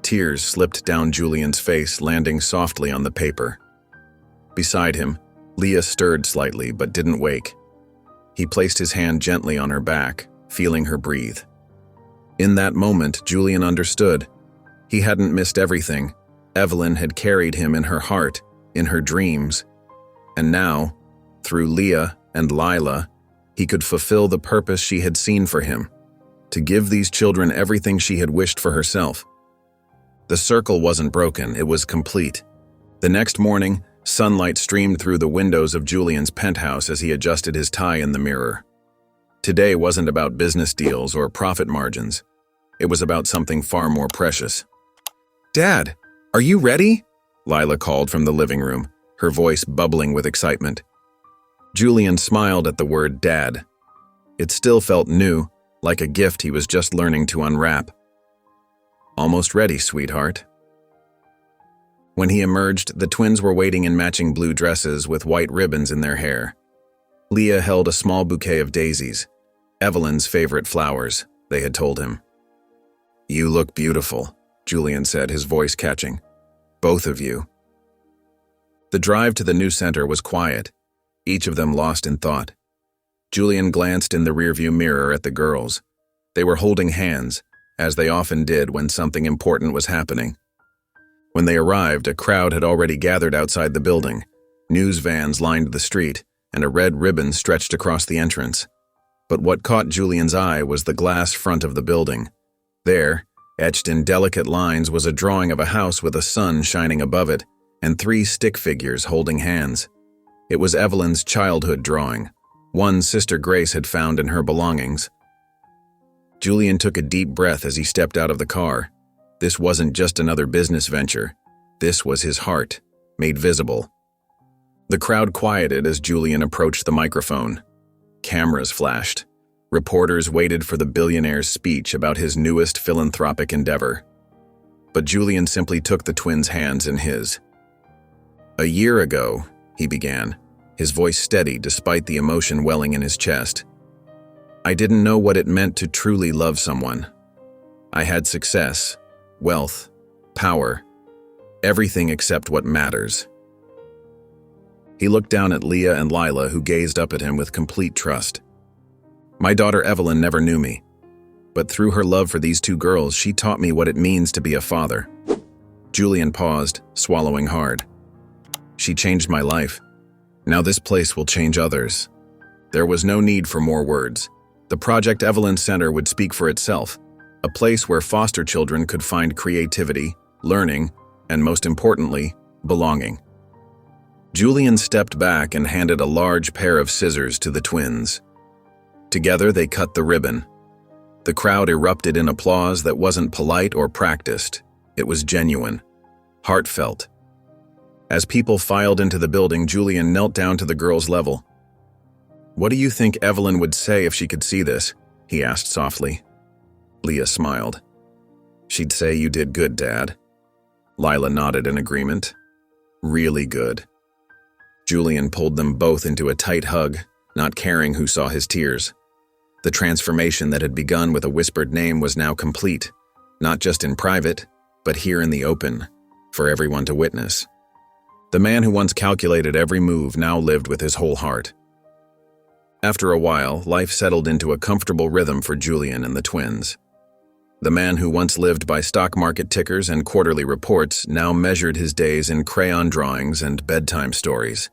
Tears slipped down Julian's face, landing softly on the paper. Beside him, Leah stirred slightly but didn't wake. He placed his hand gently on her back, feeling her breathe. In that moment, Julian understood. He hadn't missed everything. Evelyn had carried him in her heart, in her dreams. And now, through Leah and Lila, he could fulfill the purpose she had seen for him, to give these children everything she had wished for herself. The circle wasn't broken, it was complete. The next morning, sunlight streamed through the windows of Julian's penthouse as he adjusted his tie in the mirror. Today wasn't about business deals or profit margins. It was about something far more precious. "Dad, are you ready?" Lila called from the living room, her voice bubbling with excitement. Julian smiled at the word Dad. It still felt new, like a gift he was just learning to unwrap. "Almost ready, sweetheart." When he emerged, the twins were waiting in matching blue dresses with white ribbons in their hair. Leah held a small bouquet of daisies, Evelyn's favorite flowers, they had told him. "You look beautiful," Julian said, his voice catching. "Both of you." The drive to the new center was quiet, each of them lost in thought. Julian glanced in the rearview mirror at the girls. They were holding hands, as they often did when something important was happening. When they arrived, a crowd had already gathered outside the building. News vans lined the street, and a red ribbon stretched across the entrance. But what caught Julian's eye was the glass front of the building. There, etched in delicate lines, was a drawing of a house with a sun shining above it, and 3 stick figures holding hands. It was Evelyn's childhood drawing, one Sister Grace had found in her belongings. Julian took a deep breath as he stepped out of the car. This wasn't just another business venture. This was his heart, made visible. The crowd quieted as Julian approached the microphone. Cameras flashed. Reporters waited for the billionaire's speech about his newest philanthropic endeavor. But Julian simply took the twins' hands in his. "A year ago," he began, his voice steady despite the emotion welling in his chest. "I didn't know what it meant to truly love someone. I had success, wealth, power, everything except what matters." He looked down at Leah and Lila, who gazed up at him with complete trust. "My daughter Evelyn never knew me, but through her love for these 2 girls, she taught me what it means to be a father." Julian paused, swallowing hard. "She changed my life. Now this place will change others." There was no need for more words. The Project Evelyn Center would speak for itself, a place where foster children could find creativity, learning, and most importantly, belonging. Julian stepped back and handed a large pair of scissors to the twins. Together they cut the ribbon. The crowd erupted in applause that wasn't polite or practiced. It was genuine, heartfelt. As people filed into the building, Julian knelt down to the girls' level. "What do you think Evelyn would say if she could see this?" he asked softly. Leah smiled. "She'd say you did good, Dad." Lila nodded in agreement. "Really good." Julian pulled them both into a tight hug, not caring who saw his tears. The transformation that had begun with a whispered name was now complete, not just in private, but here in the open, for everyone to witness. The man who once calculated every move now lived with his whole heart. After a while, life settled into a comfortable rhythm for Julian and the twins. The man who once lived by stock market tickers and quarterly reports now measured his days in crayon drawings and bedtime stories.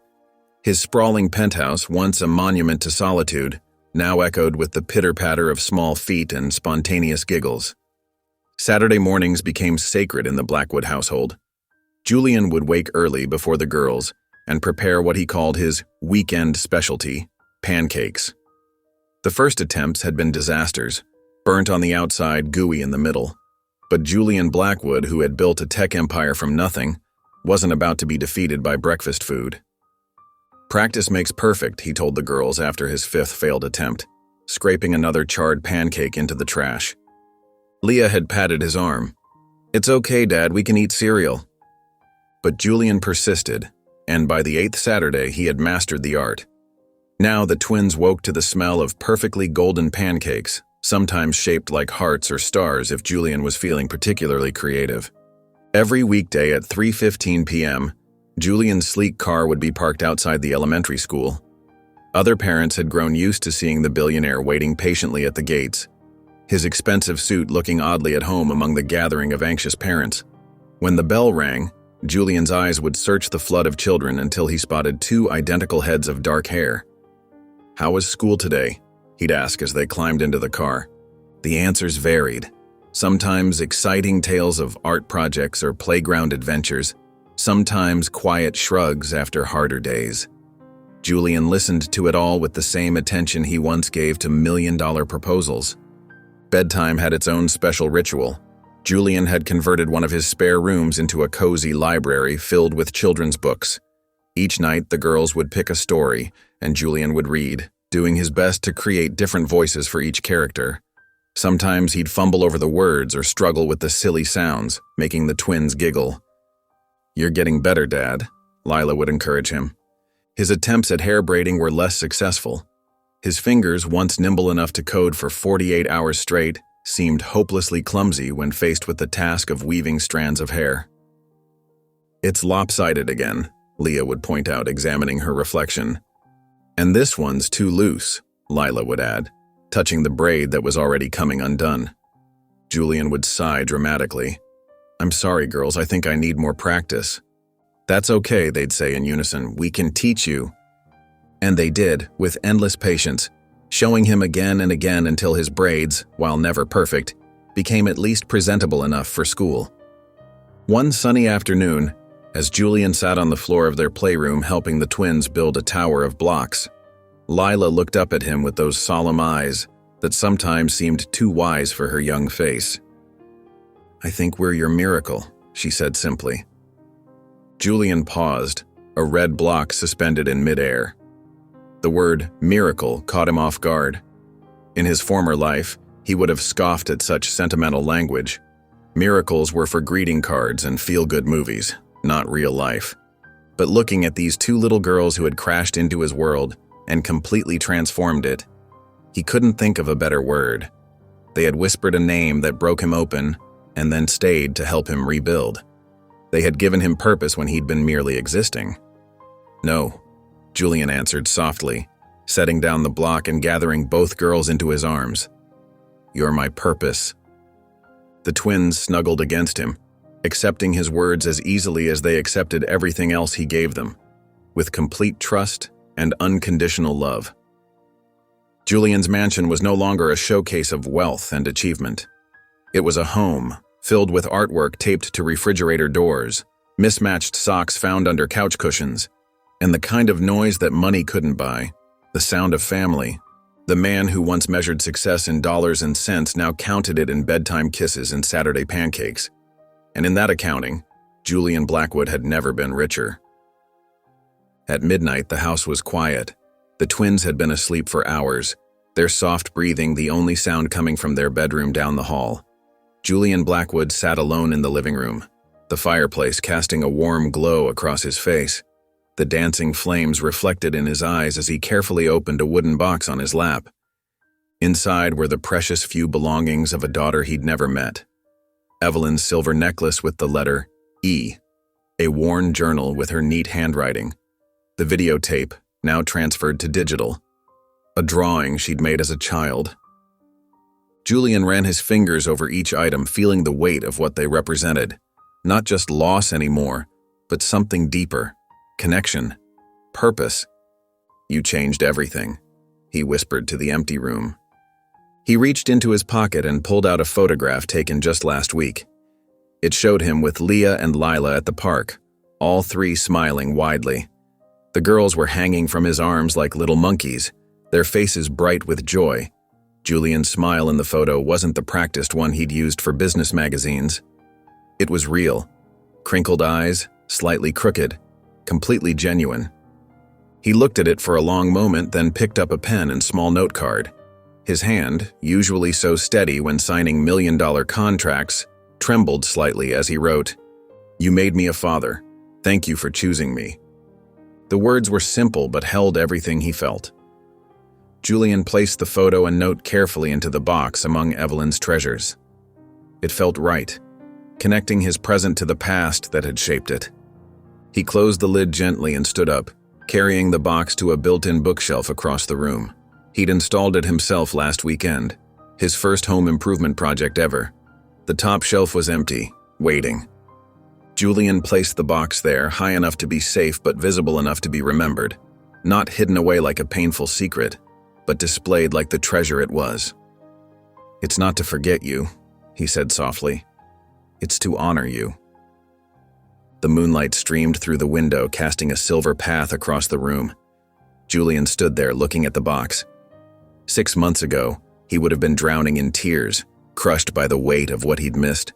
His sprawling penthouse, once a monument to solitude, now echoed with the pitter-patter of small feet and spontaneous giggles. Saturday mornings became sacred in the Blackwood household. Julian would wake early before the girls and prepare what he called his weekend specialty, pancakes. The first attempts had been disasters, burnt on the outside, gooey in the middle. But Julian Blackwood, who had built a tech empire from nothing, wasn't about to be defeated by breakfast food. Practice makes perfect, he told the girls after his fifth failed attempt, scraping another charred pancake into the trash. Leah had patted his arm. It's okay, Dad, we can eat cereal. But Julian persisted, and by the 8th Saturday he had mastered the art. Now the twins woke to the smell of perfectly golden pancakes, sometimes shaped like hearts or stars if Julian was feeling particularly creative. Every weekday at 3:15 p.m., Julian's sleek car would be parked outside the elementary school. Other parents had grown used to seeing the billionaire waiting patiently at the gates, his expensive suit looking oddly at home among the gathering of anxious parents. When the bell rang, Julian's eyes would search the flood of children until he spotted 2 identical heads of dark hair. "How was school today?" he'd ask as they climbed into the car. The answers varied. Sometimes exciting tales of art projects or playground adventures, sometimes quiet shrugs after harder days. Julian listened to it all with the same attention he once gave to million-dollar proposals. Bedtime had its own special ritual. Julian had converted one of his spare rooms into a cozy library filled with children's books. Each night, the girls would pick a story, and Julian would read, doing his best to create different voices for each character. Sometimes he'd fumble over the words or struggle with the silly sounds, making the twins giggle. "You're getting better, Dad," Lila would encourage him. His attempts at hair braiding were less successful. His fingers, once nimble enough to code for 48 hours straight, seemed hopelessly clumsy when faced with the task of weaving strands of hair. "It's lopsided again," Leah would point out, examining her reflection. "And this one's too loose," Lila would add, touching the braid that was already coming undone. Julian would sigh dramatically. "I'm sorry, girls, I think I need more practice." "That's okay," they'd say in unison. "We can teach you." And they did, with endless patience, showing him again and again until his braids, while never perfect, became at least presentable enough for school. One sunny afternoon, as Julian sat on the floor of their playroom helping the twins build a tower of blocks, Lila looked up at him with those solemn eyes that sometimes seemed too wise for her young face. "I think we're your miracle," she said simply. Julian paused, a red block suspended in midair. The word miracle caught him off guard. In his former life, he would have scoffed at such sentimental language. Miracles were for greeting cards and feel-good movies, not real life. But looking at these 2 little girls who had crashed into his world and completely transformed it, he couldn't think of a better word. They had whispered a name that broke him open and then stayed to help him rebuild. They had given him purpose when he'd been merely existing. "No," Julian answered softly, setting down the block and gathering both girls into his arms. "You're my purpose." The twins snuggled against him, accepting his words as easily as they accepted everything else he gave them, with complete trust and unconditional love. Julian's mansion was no longer a showcase of wealth and achievement. It was a home, filled with artwork taped to refrigerator doors, mismatched socks found under couch cushions, and the kind of noise that money couldn't buy, the sound of family. The man who once measured success in dollars and cents now counted it in bedtime kisses and Saturday pancakes. And in that accounting, Julian Blackwood had never been richer. At midnight, the house was quiet. The twins had been asleep for hours, their soft breathing the only sound coming from their bedroom down the hall. Julian Blackwood sat alone in the living room, the fireplace casting a warm glow across his face. The dancing flames reflected in his eyes as he carefully opened a wooden box on his lap. Inside were the precious few belongings of a daughter he'd never met. Evelyn's silver necklace with the letter E, a worn journal with her neat handwriting, the videotape, now transferred to digital, a drawing she'd made as a child. Julian ran his fingers over each item, feeling the weight of what they represented. Not just loss anymore, but something deeper. Connection. Purpose. "You changed everything," he whispered to the empty room. He reached into his pocket and pulled out a photograph taken just last week. It showed him with Leah and Lila at the park, all 3 smiling widely. The girls were hanging from his arms like little monkeys, their faces bright with joy. Julian's smile in the photo wasn't the practiced one he'd used for business magazines. It was real. Crinkled eyes, slightly crooked, completely genuine. He looked at it for a long moment, then picked up a pen and small note card. His hand, usually so steady when signing million-dollar contracts, trembled slightly as he wrote, "You made me a father. Thank you for choosing me." The words were simple but held everything he felt. Julian placed the photo and note carefully into the box among Evelyn's treasures. It felt right, connecting his present to the past that had shaped it. He closed the lid gently and stood up, carrying the box to a built-in bookshelf across the room. He'd installed it himself last weekend, his first home improvement project ever. The top shelf was empty, waiting. Julian placed the box there, high enough to be safe but visible enough to be remembered, not hidden away like a painful secret, but displayed like the treasure it was. "It's not to forget you," he said softly. "It's to honor you." The moonlight streamed through the window, casting a silver path across the room. Julian stood there looking at the box. 6 months ago, he would have been drowning in tears, crushed by the weight of what he'd missed.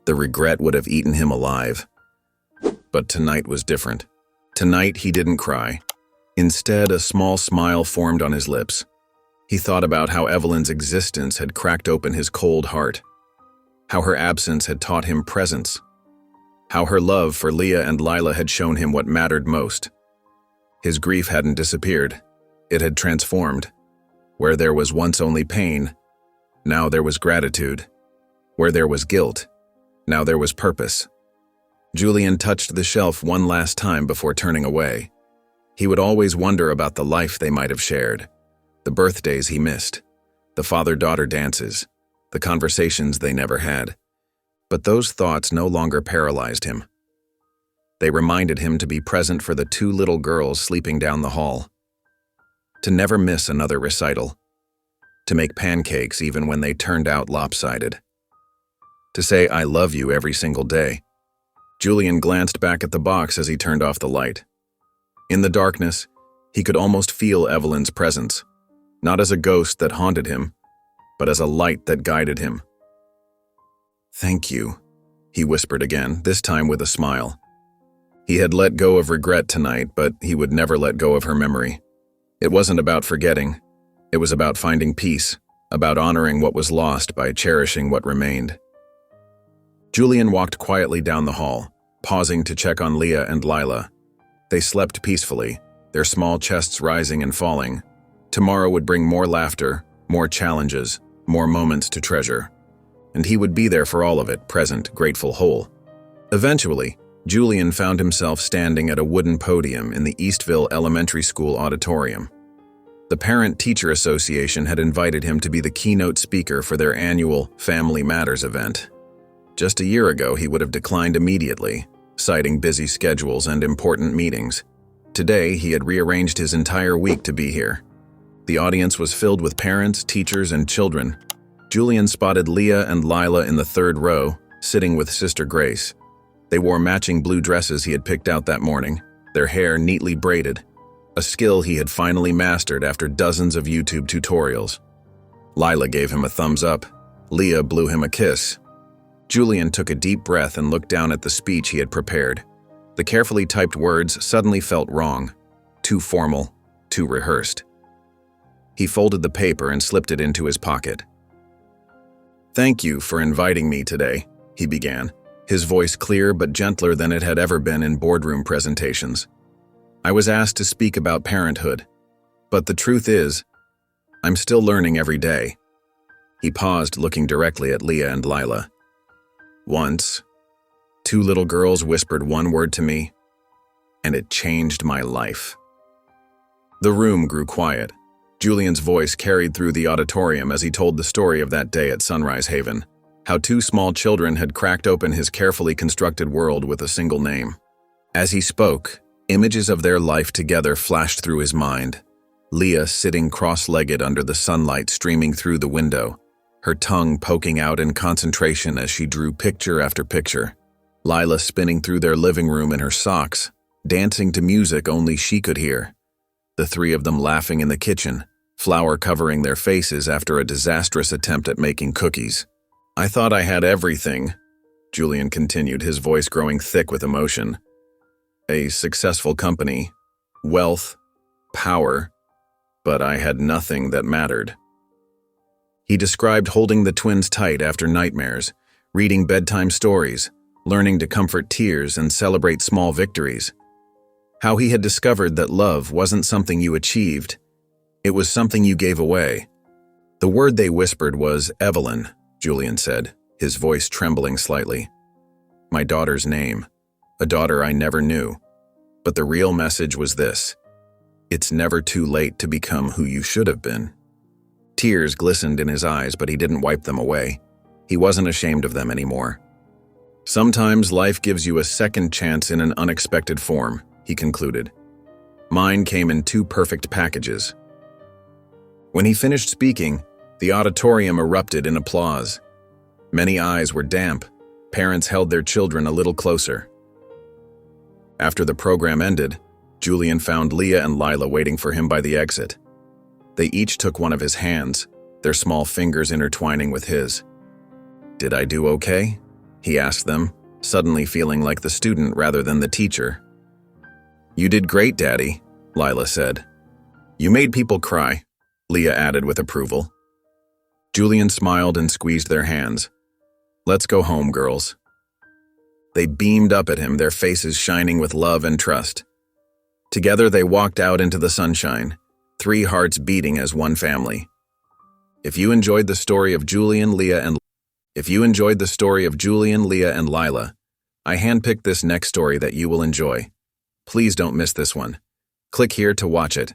The regret would have eaten him alive. But tonight was different. Tonight he didn't cry. Instead, a small smile formed on his lips. He thought about how Evelyn's existence had cracked open his cold heart, how her absence had taught him presence, how her love for Leah and Lila had shown him what mattered most. His grief hadn't disappeared. It had transformed. Where there was once only pain, now there was gratitude. Where there was guilt, now there was purpose. Julian touched the shelf one last time before turning away. He would always wonder about the life they might have shared, the birthdays he missed, the father-daughter dances, the conversations they never had. But those thoughts no longer paralyzed him. They reminded him to be present for the 2 little girls sleeping down the hall, to never miss another recital, to make pancakes even when they turned out lopsided, to say "I love you" every single day. Julian glanced back at the box as he turned off the light. In the darkness, he could almost feel Evelyn's presence, not as a ghost that haunted him, but as a light that guided him. "Thank you," he whispered again, this time with a smile. He had let go of regret tonight, but he would never let go of her memory. It wasn't about forgetting. It was about finding peace, about honoring what was lost by cherishing what remained. Julian walked quietly down the hall, pausing to check on Leah and Lila. They slept peacefully, their small chests rising and falling. Tomorrow would bring more laughter, more challenges, more moments to treasure. And he would be there for all of it, present, grateful, whole. Eventually, Julian found himself standing at a wooden podium in the Eastville Elementary School auditorium. The Parent-Teacher Association had invited him to be the keynote speaker for their annual Family Matters event. Just a year ago, he would have declined immediately, citing busy schedules and important meetings. Today, he had rearranged his entire week to be here. The audience was filled with parents, teachers, and children. Julian spotted Leah and Lila in the 3rd row, sitting with Sister Grace. They wore matching blue dresses he had picked out that morning, their hair neatly braided, a skill he had finally mastered after dozens of YouTube tutorials. Lila gave him a thumbs up. Leah blew him a kiss. Julian took a deep breath and looked down at the speech he had prepared. The carefully typed words suddenly felt wrong, too formal, too rehearsed. He folded the paper and slipped it into his pocket. "Thank you for inviting me today," he began, his voice clear but gentler than it had ever been in boardroom presentations. "I was asked to speak about parenthood, but the truth is, I'm still learning every day." He paused, looking directly at Leah and Lila. "Once, 2 little girls whispered one word to me, and it changed my life." The room grew quiet. Julian's voice carried through the auditorium as he told the story of that day at Sunrise Haven, how 2 small children had cracked open his carefully constructed world with a single name. As he spoke, images of their life together flashed through his mind. Leah sitting cross-legged under the sunlight streaming through the window, her tongue poking out in concentration as she drew picture after picture. Lila spinning through their living room in her socks, dancing to music only she could hear. The 3 of them laughing in the kitchen, flour covering their faces after a disastrous attempt at making cookies. "I thought I had everything," Julian continued, his voice growing thick with emotion. "A successful company, wealth, power, but I had nothing that mattered. He described holding the twins tight after nightmares, reading bedtime stories, learning to comfort tears and celebrate small victories. How he had discovered that love wasn't something you achieved, it was something you gave away. The word they whispered was Evelyn, Julian said, his voice trembling slightly. My daughter's name, a daughter I never knew. But the real message was this: it's never too late to become who you should have been. Tears glistened in his eyes, but he didn't wipe them away. He wasn't ashamed of them anymore. Sometimes life gives you a second chance in an unexpected form, he concluded. Mine came in 2 perfect packages. When he finished speaking, the auditorium erupted in applause. Many eyes were damp. Parents held their children a little closer. After the program ended, Julian found Leah and Lila waiting for him by the exit. They each took one of his hands, their small fingers intertwining with his. Did I do okay? He asked them, suddenly feeling like the student rather than the teacher. You did great, Daddy, Lila said. You made people cry, Leah added with approval. Julian smiled and squeezed their hands. Let's go home, girls. They beamed up at him, their faces shining with love and trust. Together they walked out into the sunshine, 3 hearts beating as one family. If you enjoyed the story of Julian, Leah, and Lila, I handpicked this next story that you will enjoy. Please don't miss this one. Click here to watch it.